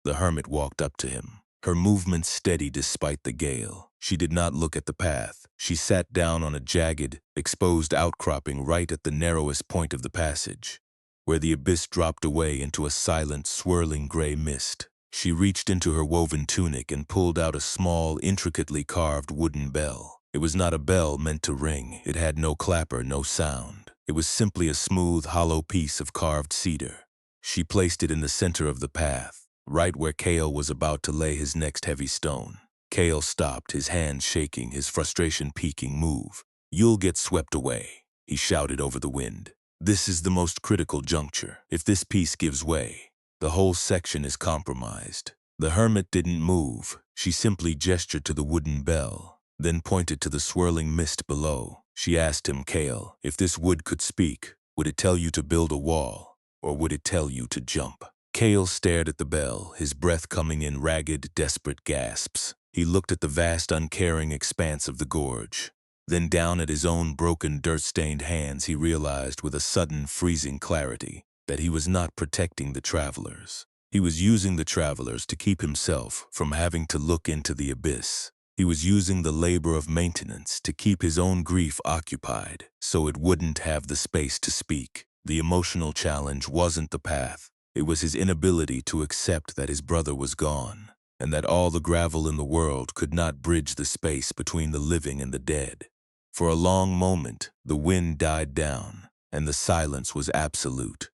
The hermit walked up to him, her movements steady despite the gale. She did not look at the path. She sat down on a jagged, exposed outcropping right at the narrowest point of the passage, where the abyss dropped away into a silent, swirling gray mist. She reached into her woven tunic and pulled out a small, intricately carved wooden bell. It was not a bell meant to ring. It had no clapper, no sound. It was simply a smooth, hollow piece of carved cedar. She placed it in the center of the path, right where Kale was about to lay his next heavy stone. Kale stopped, his hands shaking, his frustration peaking. "Move. You'll get swept away," he shouted over the wind. "This is the most critical juncture. If this piece gives way, the whole section is compromised." The hermit didn't move. She simply gestured to the wooden bell, then pointed to the swirling mist below. She asked him, "Kale, if this wood could speak, would it tell you to build a wall, or would it tell you to jump?" Kale stared at the bell, his breath coming in ragged, desperate gasps. He looked at the vast, uncaring expanse of the gorge. Then down at his own broken, dirt-stained hands, he realized with a sudden, freezing clarity that he was not protecting the travelers. He was using the travelers to keep himself from having to look into the abyss. He was using the labor of maintenance to keep his own grief occupied, so it wouldn't have the space to speak. The emotional challenge wasn't the path. It was his inability to accept that his brother was gone, and that all the gravel in the world could not bridge the space between the living and the dead. For a long moment, the wind died down, and the silence was absolute.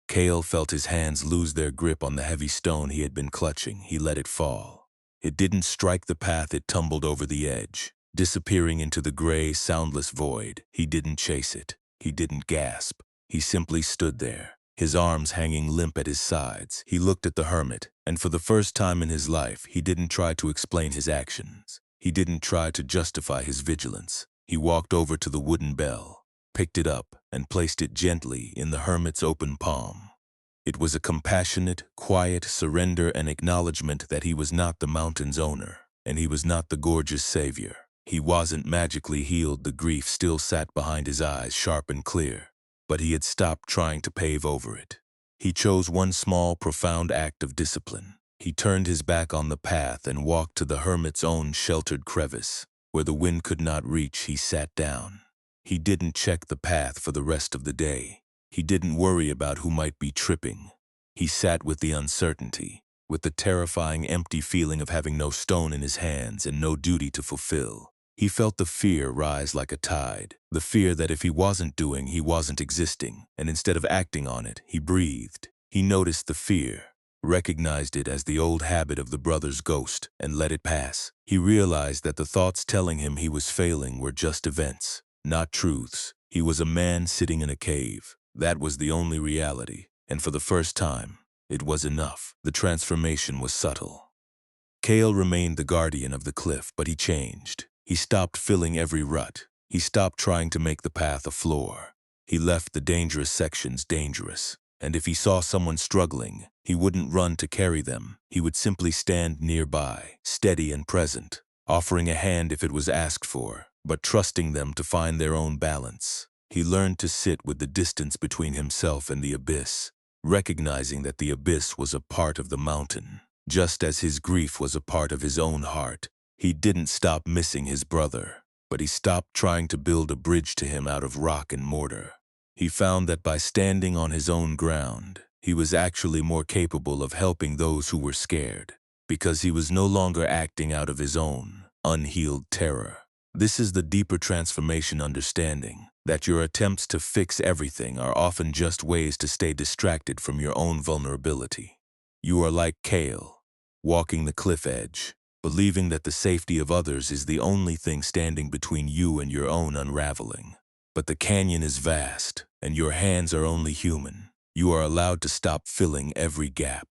Kale felt his hands lose their grip on the heavy stone he had been clutching. He let it fall. It didn't strike the path, it tumbled over the edge, disappearing into the gray, soundless void. He didn't chase it. He didn't gasp. He simply stood there, his arms hanging limp at his sides. He looked at the hermit, and for the first time in his life, he didn't try to explain his actions. He didn't try to justify his vigilance. He walked over to the wooden bell, picked it up, and placed it gently in the hermit's open palm. It was a compassionate, quiet surrender and acknowledgement that he was not the mountain's owner, and he was not the gorge's savior. He wasn't magically healed. The grief still sat behind his eyes, sharp and clear, but he had stopped trying to pave over it. He chose one small, profound act of discipline. He turned his back on the path and walked to the hermit's own sheltered crevice. Where the wind could not reach, he sat down. He didn't check the path for the rest of the day. He didn't worry about who might be tripping. He sat with the uncertainty, with the terrifying, empty feeling of having no stone in his hands and no duty to fulfill. He felt the fear rise like a tide, the fear that if he wasn't doing, he wasn't existing, and instead of acting on it, he breathed. He noticed the fear, recognized it as the old habit of the brother's ghost, and let it pass. He realized that the thoughts telling him he was failing were just events, not truths. He was a man sitting in a cave. That was the only reality, and for the first time, it was enough. The transformation was subtle. Kale remained the guardian of the cliff, but he changed. He stopped filling every rut. He stopped trying to make the path a floor. He left the dangerous sections dangerous. And if he saw someone struggling, he wouldn't run to carry them. He would simply stand nearby, steady and present, offering a hand if it was asked for, but trusting them to find their own balance. He learned to sit with the distance between himself and the abyss, recognizing that the abyss was a part of the mountain, Just as his grief was a part of his own heart, he didn't stop missing his brother, but he stopped trying to build a bridge to him out of rock and mortar. He found that by standing on his own ground, he was actually more capable of helping those who were scared, because he was no longer acting out of his own unhealed terror. This is the deeper transformation understanding that your attempts to fix everything are often just ways to stay distracted from your own vulnerability. You are like Kale, walking the cliff edge, believing that the safety of others is the only thing standing between you and your own unraveling. But the canyon is vast, and your hands are only human. You are allowed to stop filling every gap.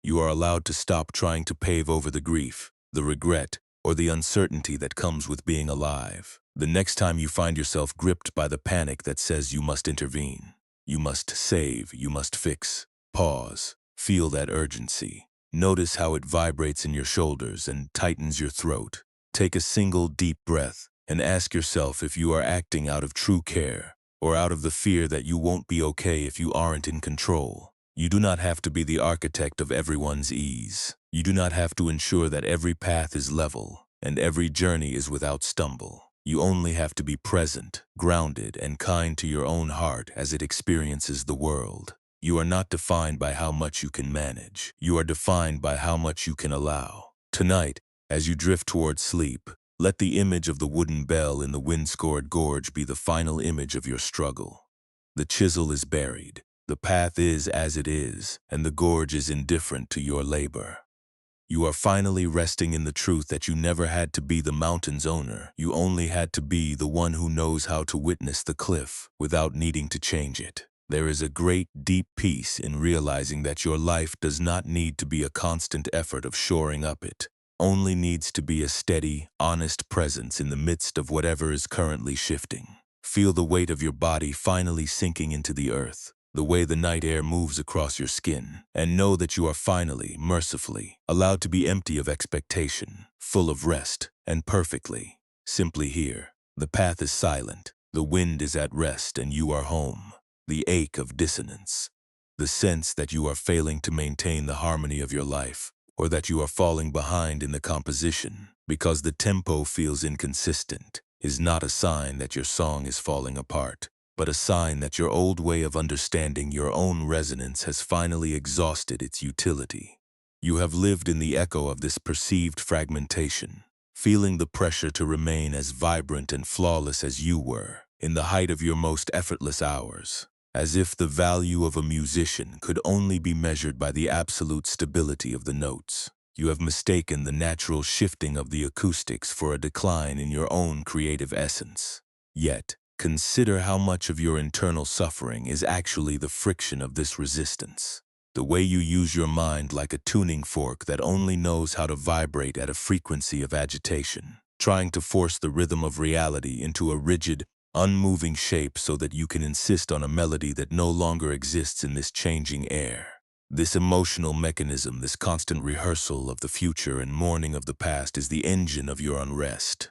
You are allowed to stop trying to pave over the grief, the regret, or the uncertainty that comes with being alive. The next time you find yourself gripped by the panic that says you must intervene, you must save, you must fix, pause, feel that urgency. Notice how it vibrates in your shoulders and tightens your throat. Take a single deep breath and ask yourself if you are acting out of true care or out of the fear that you won't be okay if you aren't in control. You do not have to be the architect of everyone's ease. You do not have to ensure that every path is level and every journey is without stumble. You only have to be present, grounded, and kind to your own heart as it experiences the world. You are not defined by how much you can manage. You are defined by how much you can allow. Tonight, as you drift towards sleep, let the image of the wooden bell in the wind-scored gorge be the final image of your struggle. The chisel is buried, the path is as it is, and the gorge is indifferent to your labor. You are finally resting in the truth that you never had to be the mountain's owner. You only had to be the one who knows how to witness the cliff without needing to change it. There is a great, deep peace in realizing that your life does not need to be a constant effort of shoring up it. Only needs to be a steady, honest presence in the midst of whatever is currently shifting. Feel the weight of your body finally sinking into the earth, the way the night air moves across your skin, and know that you are finally, mercifully, allowed to be empty of expectation, full of rest, and perfectly, simply here. The path is silent, the wind is at rest, and you are home. The ache of dissonance, the sense that you are failing to maintain the harmony of your life, or that you are falling behind in the composition because the tempo feels inconsistent, is not a sign that your song is falling apart, but a sign that your old way of understanding your own resonance has finally exhausted its utility. You have lived in the echo of this perceived fragmentation, feeling the pressure to remain as vibrant and flawless as you were in the height of your most effortless hours. As if the value of a musician could only be measured by the absolute stability of the notes. You have mistaken the natural shifting of the acoustics for a decline in your own creative essence. Yet, consider how much of your internal suffering is actually the friction of this resistance. The way you use your mind like a tuning fork that only knows how to vibrate at a frequency of agitation, trying to force the rhythm of reality into a rigid, unmoving shape so that you can insist on a melody that no longer exists in this changing air. This emotional mechanism, this constant rehearsal of the future and mourning of the past is the engine of your unrest.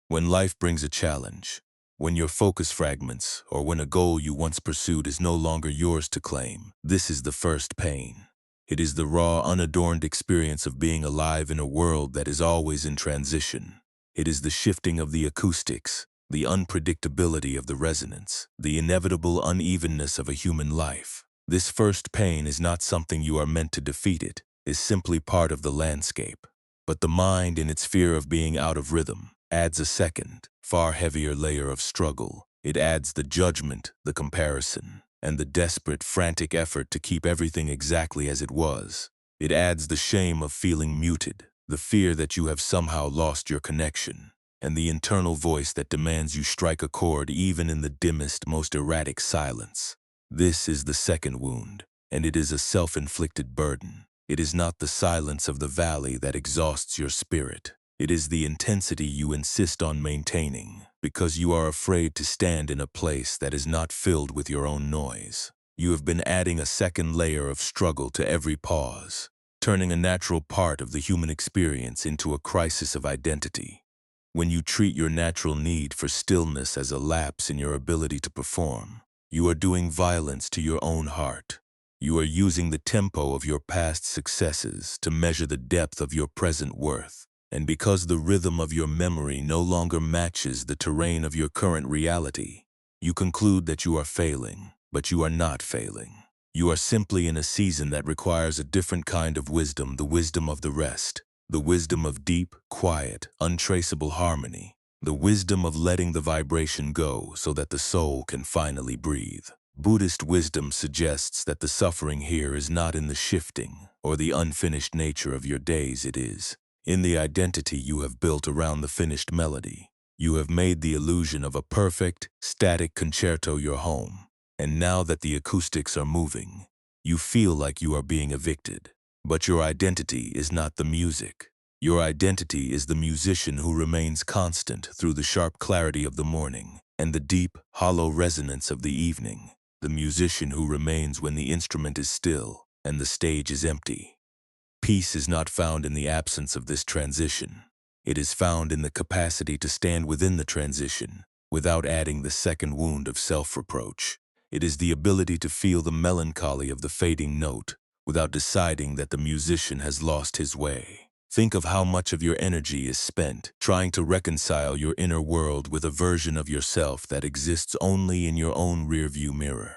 When life brings a challenge, when your focus fragments, or when a goal you once pursued is no longer yours to claim, this is the first pain. It is the raw, unadorned experience of being alive in a world that is always in transition. It is the shifting of the acoustics, the unpredictability of the resonance, the inevitable unevenness of a human life. This first pain is not something you are meant to defeat. It is simply part of the landscape. But the mind, in its fear of being out of rhythm, adds a second, far heavier layer of struggle. It adds the judgment, the comparison, and the desperate, frantic effort to keep everything exactly as it was. It adds the shame of feeling muted, the fear that you have somehow lost your connection, and the internal voice that demands you strike a chord even in the dimmest, most erratic silence. This is the second wound, and it is a self-inflicted burden. It is not the silence of the valley that exhausts your spirit. It is the intensity you insist on maintaining, because you are afraid to stand in a place that is not filled with your own noise. You have been adding a second layer of struggle to every pause, turning a natural part of the human experience into a crisis of identity. When you treat your natural need for stillness as a lapse in your ability to perform, you are doing violence to your own heart. You are using the tempo of your past successes to measure the depth of your present worth. And because the rhythm of your memory no longer matches the terrain of your current reality, you conclude that you are failing, but you are not failing. You are simply in a season that requires a different kind of wisdom, the wisdom of the rest, the wisdom of deep, quiet, untraceable harmony, the wisdom of letting the vibration go so that the soul can finally breathe. Buddhist wisdom suggests that the suffering here is not in the shifting or the unfinished nature of your days, it is in the identity you have built around the finished melody. You have made the illusion of a perfect, static concerto your home, and now that the acoustics are moving, you feel like you are being evicted. But your identity is not the music. Your identity is the musician who remains constant through the sharp clarity of the morning and the deep, hollow resonance of the evening. The musician who remains when the instrument is still and the stage is empty. Peace is not found in the absence of this transition. It is found in the capacity to stand within the transition without adding the second wound of self-reproach. It is the ability to feel the melancholy of the fading note without deciding that the musician has lost his way. Think of how much of your energy is spent trying to reconcile your inner world with a version of yourself that exists only in your own rearview mirror.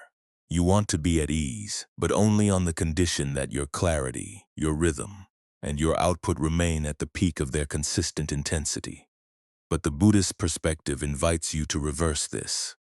You want to be at ease, but only on the condition that your clarity, your rhythm, and your output remain at the peak of their consistent intensity. But the Buddhist perspective invites you to reverse this.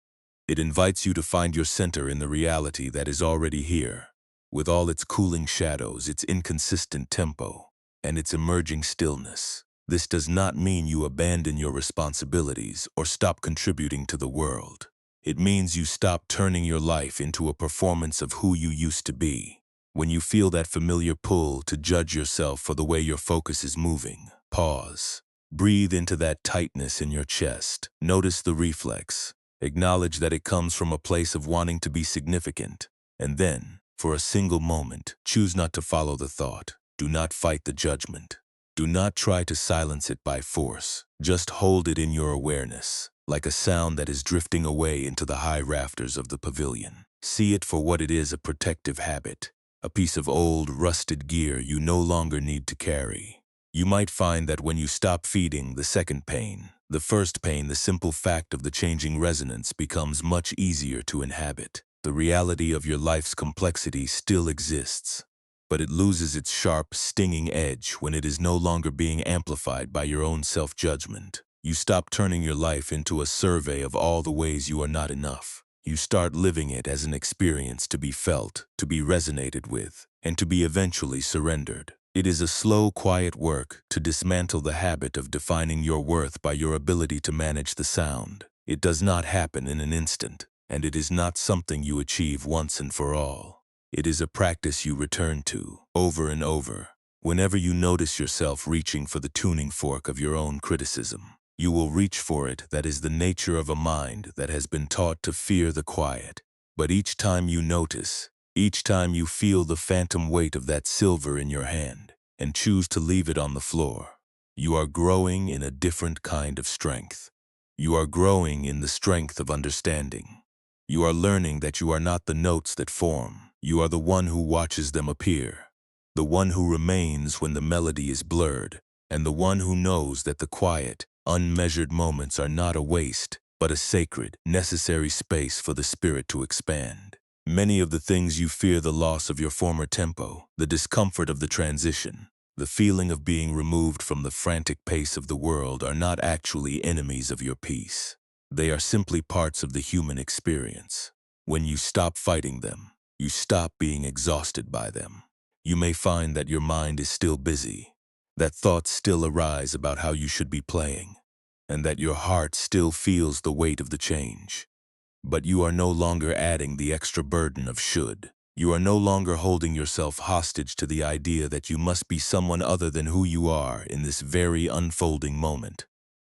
It invites you to find your center in the reality that is already here, with all its cooling shadows, its inconsistent tempo, and its emerging stillness. This does not mean you abandon your responsibilities or stop contributing to the world. It means you stop turning your life into a performance of who you used to be. When you feel that familiar pull to judge yourself for the way your focus is moving, pause. Breathe into that tightness in your chest. Notice the reflex. Acknowledge that it comes from a place of wanting to be significant. And then, for a single moment, choose not to follow the thought. Do not fight the judgment. Do not try to silence it by force. Just hold it in your awareness, like a sound that is drifting away into the high rafters of the pavilion. See it for what it is, a protective habit, a piece of old, rusted gear you no longer need to carry. You might find that when you stop feeding the second pain, the first pain, the simple fact of the changing resonance becomes much easier to inhabit. The reality of your life's complexity still exists, but it loses its sharp, stinging edge when it is no longer being amplified by your own self-judgment. You stop turning your life into a survey of all the ways you are not enough. You start living it as an experience to be felt, to be resonated with, and to be eventually surrendered. It is a slow, quiet work to dismantle the habit of defining your worth by your ability to manage the sound. It does not happen in an instant, and it is not something you achieve once and for all. It is a practice you return to, over and over. Whenever you notice yourself reaching for the tuning fork of your own criticism, you will reach for it. That is the nature of a mind that has been taught to fear the quiet. But each time you notice, each time you feel the phantom weight of that silver in your hand and choose to leave it on the floor, you are growing in a different kind of strength. You are growing in the strength of understanding. You are learning that you are not the notes that form. You are the one who watches them appear, the one who remains when the melody is blurred, and the one who knows that the quiet, unmeasured moments are not a waste, but a sacred, necessary space for the spirit to expand. Many of the things you fear, the loss of your former tempo, the discomfort of the transition, the feeling of being removed from the frantic pace of the world, are not actually enemies of your peace. They are simply parts of the human experience. When you stop fighting them, you stop being exhausted by them. You may find that your mind is still busy, that thoughts still arise about how you should be playing, and that your heart still feels the weight of the change. But you are no longer adding the extra burden of should. You are no longer holding yourself hostage to the idea that you must be someone other than who you are in this very unfolding moment.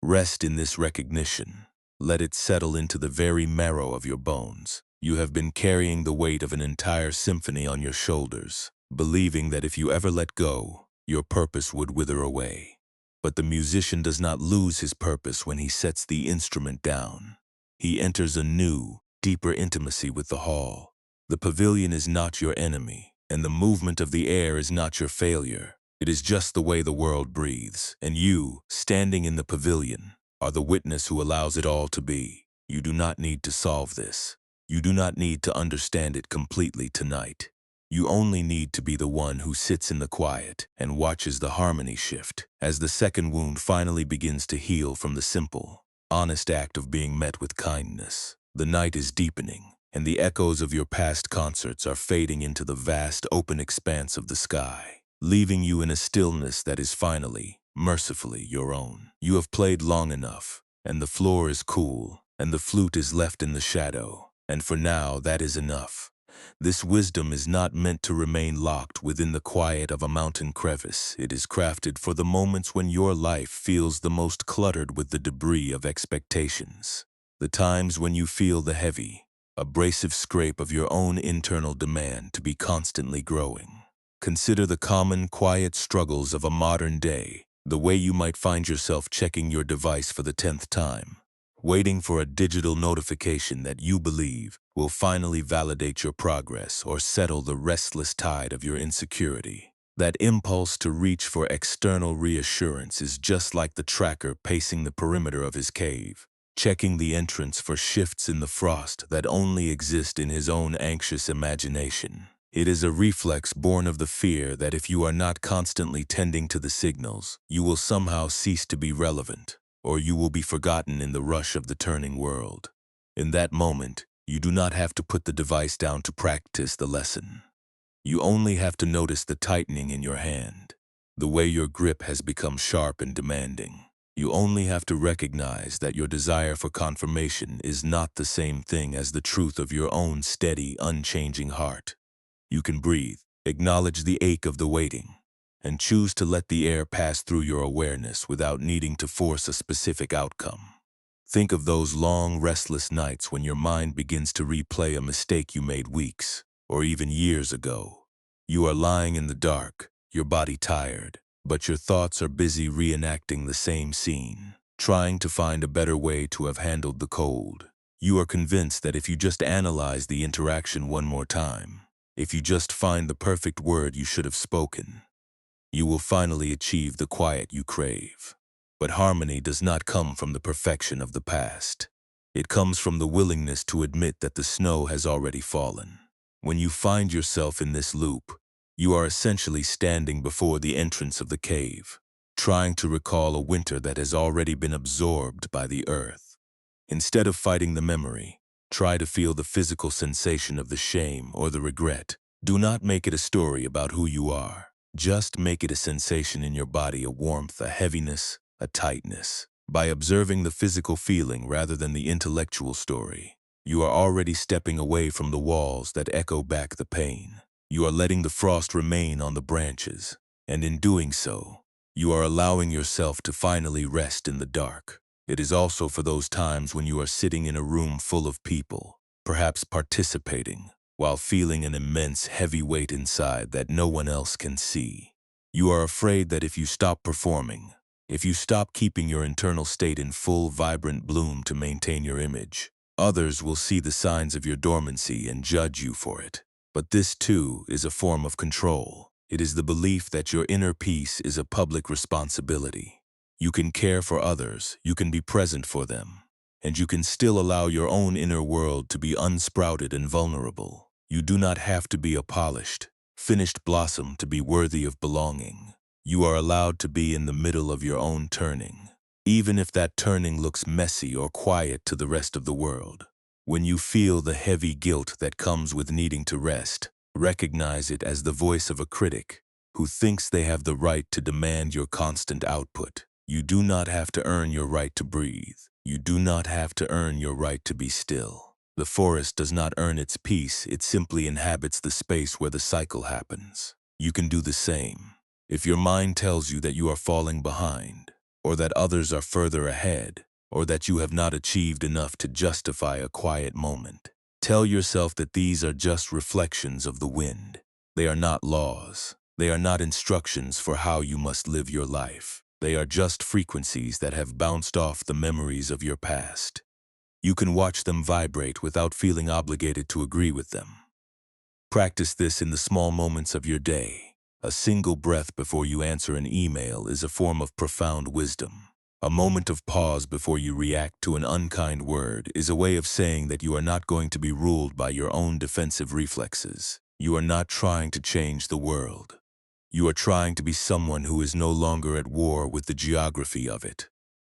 Rest in this recognition. Let it settle into the very marrow of your bones. You have been carrying the weight of an entire symphony on your shoulders, believing that if you ever let go, your purpose would wither away. But the musician does not lose his purpose when he sets the instrument down. He enters a new, deeper intimacy with the hall, The pavilion is not your enemy, and the movement of the air is not your failure. It is just the way the world breathes, and you, standing in the pavilion, are the witness who allows it all to be. You do not need to solve this. You do not need to understand it completely tonight. You only need to be the one who sits in the quiet and watches the harmony shift as the second wound finally begins to heal from the simple, honest act of being met with kindness. The night is deepening, and the echoes of your past concerts are fading into the vast open expanse of the sky, leaving you in a stillness that is finally, mercifully your own. You have played long enough, and the floor is cool, and the flute is left in the shadow, and for now that is enough. This wisdom is not meant to remain locked within the quiet of a mountain crevice. It is crafted for the moments when your life feels the most cluttered with the debris of expectations. The times when you feel the heavy, abrasive scrape of your own internal demand to be constantly growing. Consider the common, quiet struggles of a modern day, the way you might find yourself checking your device for the 10th time, waiting for a digital notification that you believe will finally validate your progress or settle the restless tide of your insecurity. That impulse to reach for external reassurance is just like the tracker pacing the perimeter of his cave, checking the entrance for shifts in the frost that only exist in his own anxious imagination. It is a reflex born of the fear that if you are not constantly tending to the signals, you will somehow cease to be relevant, or you will be forgotten in the rush of the turning world. In that moment, you do not have to put the device down to practice the lesson. You only have to notice the tightening in your hand, the way your grip has become sharp and demanding. You only have to recognize that your desire for confirmation is not the same thing as the truth of your own steady, unchanging heart. You can breathe, acknowledge the ache of the waiting, and choose to let the air pass through your awareness without needing to force a specific outcome. Think of those long, restless nights when your mind begins to replay a mistake you made weeks or even years ago. You are lying in the dark, your body tired, but your thoughts are busy reenacting the same scene, trying to find a better way to have handled the cold. You are convinced that if you just analyze the interaction one more time, if you just find the perfect word you should have spoken, you will finally achieve the quiet you crave. But harmony does not come from the perfection of the past. It comes from the willingness to admit that the snow has already fallen. When you find yourself in this loop, you are essentially standing before the entrance of the cave, trying to recall a winter that has already been absorbed by the earth. Instead of fighting the memory, try to feel the physical sensation of the shame or the regret. Do not make it a story about who you are. Just make it a sensation in your body, a warmth, a heaviness, a tightness. By observing the physical feeling rather than the intellectual story, you are already stepping away from the walls that echo back the pain. You are letting the frost remain on the branches, and in doing so, you are allowing yourself to finally rest in the dark. It is also for those times when you are sitting in a room full of people, perhaps participating, while feeling an immense heavy weight inside that no one else can see. You are afraid that if you stop performing, if you stop keeping your internal state in full, vibrant bloom to maintain your image, others will see the signs of your dormancy and judge you for it. But this, too, is a form of control. It is the belief that your inner peace is a public responsibility. You can care for others, you can be present for them, and you can still allow your own inner world to be unsprouted and vulnerable. You do not have to be a polished, finished blossom to be worthy of belonging. You are allowed to be in the middle of your own turning, even if that turning looks messy or quiet to the rest of the world. When you feel the heavy guilt that comes with needing to rest, recognize it as the voice of a critic who thinks they have the right to demand your constant output. You do not have to earn your right to breathe. You do not have to earn your right to be still. The forest does not earn its peace, it simply inhabits the space where the cycle happens. You can do the same. If your mind tells you that you are falling behind, or that others are further ahead, or that you have not achieved enough to justify a quiet moment, tell yourself that these are just reflections of the wind. They are not laws. They are not instructions for how you must live your life. They are just frequencies that have bounced off the memories of your past. You can watch them vibrate without feeling obligated to agree with them. Practice this in the small moments of your day. A single breath before you answer an email is a form of profound wisdom. A moment of pause before you react to an unkind word is a way of saying that you are not going to be ruled by your own defensive reflexes. You are not trying to change the world. You are trying to be someone who is no longer at war with the geography of it.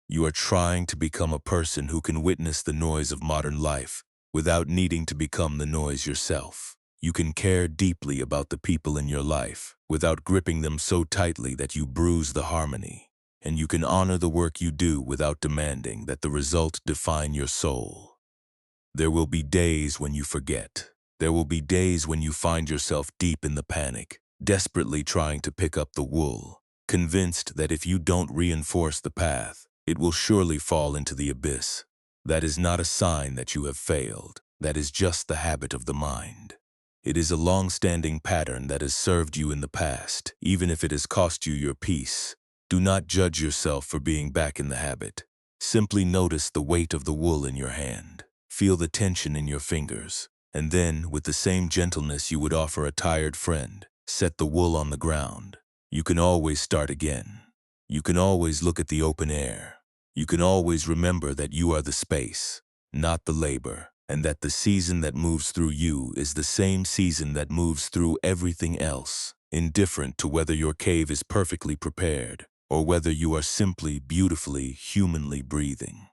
You are trying to become a person who can witness the noise of modern life without needing to become the noise yourself. You can care deeply about the people in your life without gripping them so tightly that you bruise the harmony. And you can honor the work you do without demanding that the result define your soul. There will be days when you forget. There will be days when you find yourself deep in the panic, desperately trying to pick up the wool, convinced that if you don't reinforce the path, it will surely fall into the abyss. That is not a sign that you have failed. That is just the habit of the mind. It is a long-standing pattern that has served you in the past, even if it has cost you your peace. Do not judge yourself for being back in the habit. Simply notice the weight of the wool in your hand. Feel the tension in your fingers. And then, with the same gentleness you would offer a tired friend, set the wool on the ground. You can always start again. You can always look at the open air. You can always remember that you are the space, not the labor, and that the season that moves through you is the same season that moves through everything else, indifferent to whether your cave is perfectly prepared or whether you are simply beautifully, humanly breathing.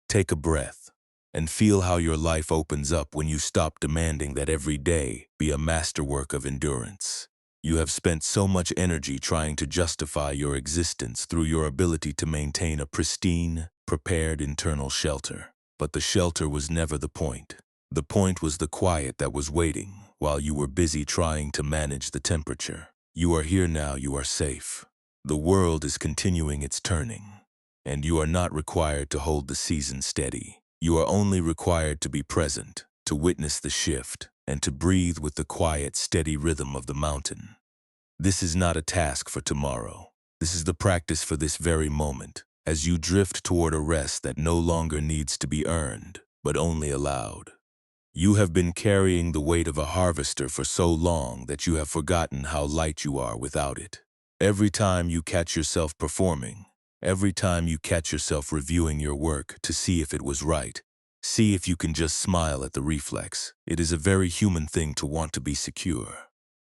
Take a breath and feel how your life opens up when you stop demanding that every day be a masterwork of endurance. You have spent so much energy trying to justify your existence through your ability to maintain a pristine, prepared internal shelter. But the shelter was never the point. The point was the quiet that was waiting while you were busy trying to manage the temperature. You are here now, you are safe. The world is continuing its turning, and you are not required to hold the season steady. You are only required to be present, to witness the shift, and to breathe with the quiet, steady rhythm of the mountain. This is not a task for tomorrow. This is the practice for this very moment, as you drift toward a rest that no longer needs to be earned, but only allowed. You have been carrying the weight of a harvester for so long that you have forgotten how light you are without it. Every time you catch yourself performing, every time you catch yourself reviewing your work to see if it was right, see if you can just smile at the reflex. It is a very human thing to want to be secure.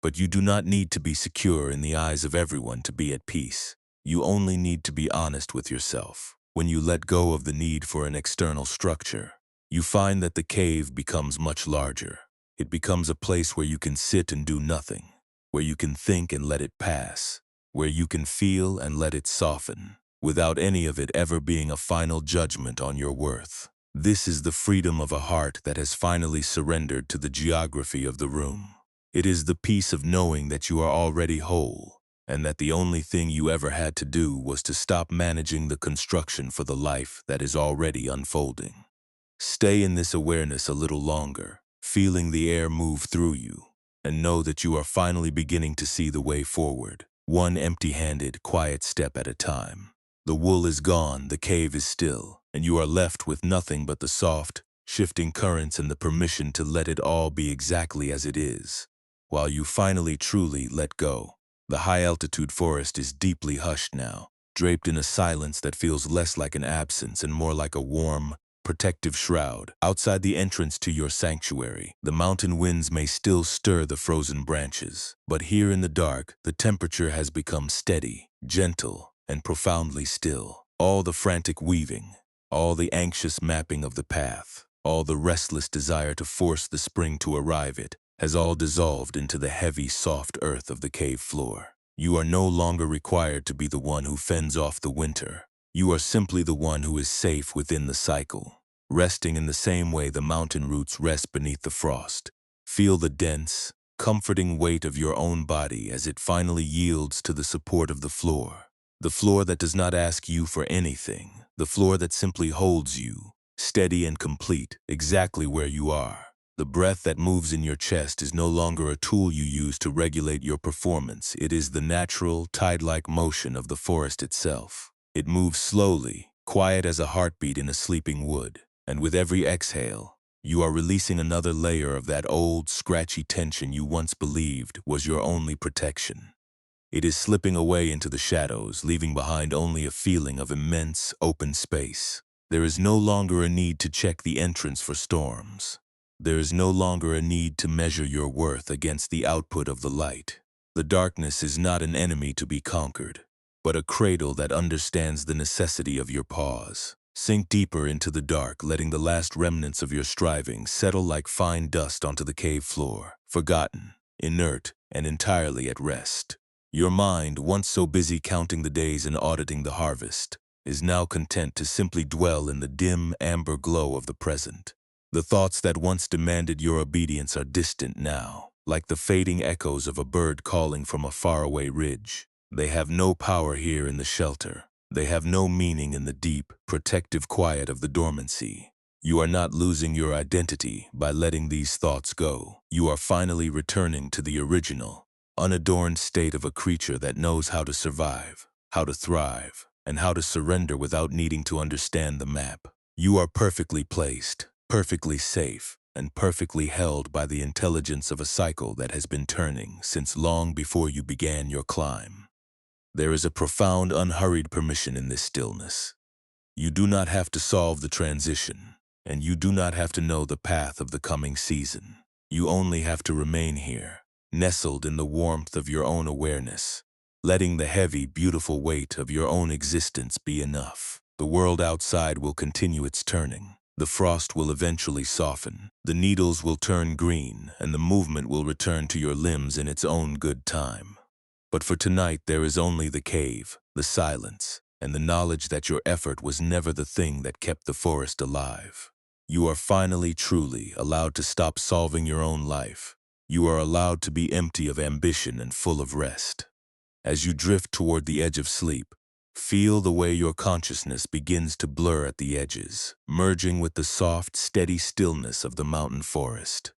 But you do not need to be secure in the eyes of everyone to be at peace. You only need to be honest with yourself. When you let go of the need for an external structure, you find that the cave becomes much larger. It becomes a place where you can sit and do nothing, where you can think and let it pass, where you can feel and let it soften, without any of it ever being a final judgment on your worth. This is the freedom of a heart that has finally surrendered to the geography of the room. It is the peace of knowing that you are already whole, and that the only thing you ever had to do was to stop managing the construction for the life that is already unfolding. Stay in this awareness a little longer, feeling the air move through you, and know that you are finally beginning to see the way forward, one empty-handed, quiet step at a time. The wool is gone, the cave is still, and you are left with nothing but the soft, shifting currents and the permission to let it all be exactly as it is. While you finally truly let go, the high-altitude forest is deeply hushed now, draped in a silence that feels less like an absence and more like a warm, protective shroud. Outside the entrance to your sanctuary, the mountain winds may still stir the frozen branches, but here in the dark, the temperature has become steady, gentle, and profoundly still. All the frantic weaving, all the anxious mapping of the path, all the restless desire to force the spring to arrive has all dissolved into the heavy, soft earth of the cave floor. You are no longer required to be the one who fends off the winter. You are simply the one who is safe within the cycle, resting in the same way the mountain roots rest beneath the frost. Feel the dense, comforting weight of your own body as it finally yields to the support of the floor that does not ask you for anything, the floor that simply holds you, steady and complete, exactly where you are. The breath that moves in your chest is no longer a tool you use to regulate your performance. It is the natural, tide-like motion of the forest itself. It moves slowly, quiet as a heartbeat in a sleeping wood, and with every exhale, You are releasing another layer of that old, scratchy tension you once believed was your only protection. It is slipping away into the shadows, leaving behind only a feeling of immense, open space. There is no longer a need to check the entrance for storms. There is no longer a need to measure your worth against the output of the light. The darkness is not an enemy to be conquered, but a cradle that understands the necessity of your pause. Sink deeper into the dark, letting the last remnants of your striving settle like fine dust onto the cave floor, forgotten, inert, and entirely at rest. Your mind, once so busy counting the days and auditing the harvest, is now content to simply dwell in the dim, amber glow of the present. The thoughts that once demanded your obedience are distant now, like the fading echoes of a bird calling from a faraway ridge. They have no power here in the shelter. They have no meaning in the deep, protective quiet of the dormancy. You are not losing your identity by letting these thoughts go. You are finally returning to the original, unadorned state of a creature that knows how to survive, how to thrive, and how to surrender without needing to understand the map. You are perfectly placed, perfectly safe, and perfectly held by the intelligence of a cycle that has been turning since long before you began your climb. There is a profound, unhurried permission in this stillness. You do not have to solve the transition, and you do not have to know the path of the coming season. You only have to remain here, nestled in the warmth of your own awareness, letting the heavy, beautiful weight of your own existence be enough. The world outside will continue its turning. The frost will eventually soften, the needles will turn green, and the movement will return to your limbs in its own good time. But for tonight there is only the cave, the silence, and the knowledge that your effort was never the thing that kept the forest alive. You are finally, truly allowed to stop solving your own life. You are allowed to be empty of ambition and full of rest. As you drift toward the edge of sleep, feel the way your consciousness begins to blur at the edges, merging with the soft, steady stillness of the mountain forest.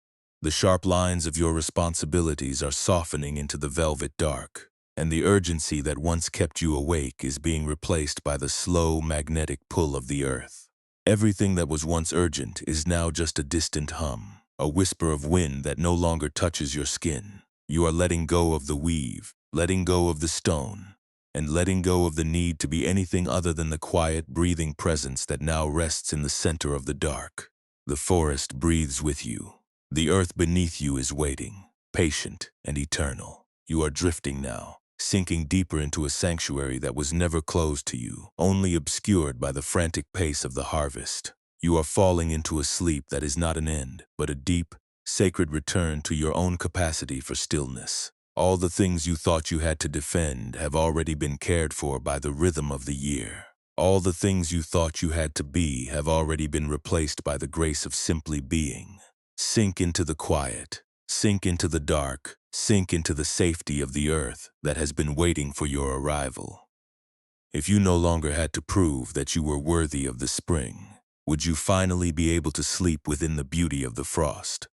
The sharp lines of your responsibilities are softening into the velvet dark, and the urgency that once kept you awake is being replaced by the slow, magnetic pull of the earth. Everything that was once urgent is now just a distant hum, a whisper of wind that no longer touches your skin. You are letting go of the weave, letting go of the stone, and letting go of the need to be anything other than the quiet, breathing presence that now rests in the center of the dark. The forest breathes with you. The earth beneath you is waiting, patient and eternal. You are drifting now, sinking deeper into a sanctuary that was never closed to you, only obscured by the frantic pace of the harvest. You are falling into a sleep that is not an end, but a deep, sacred return to your own capacity for stillness. All the things you thought you had to defend have already been cared for by the rhythm of the year. All the things you thought you had to be have already been replaced by the grace of simply being. Sink into the quiet, sink into the dark, sink into the safety of the earth that has been waiting for your arrival. If you no longer had to prove that you were worthy of the spring, would you finally be able to sleep within the beauty of the frost?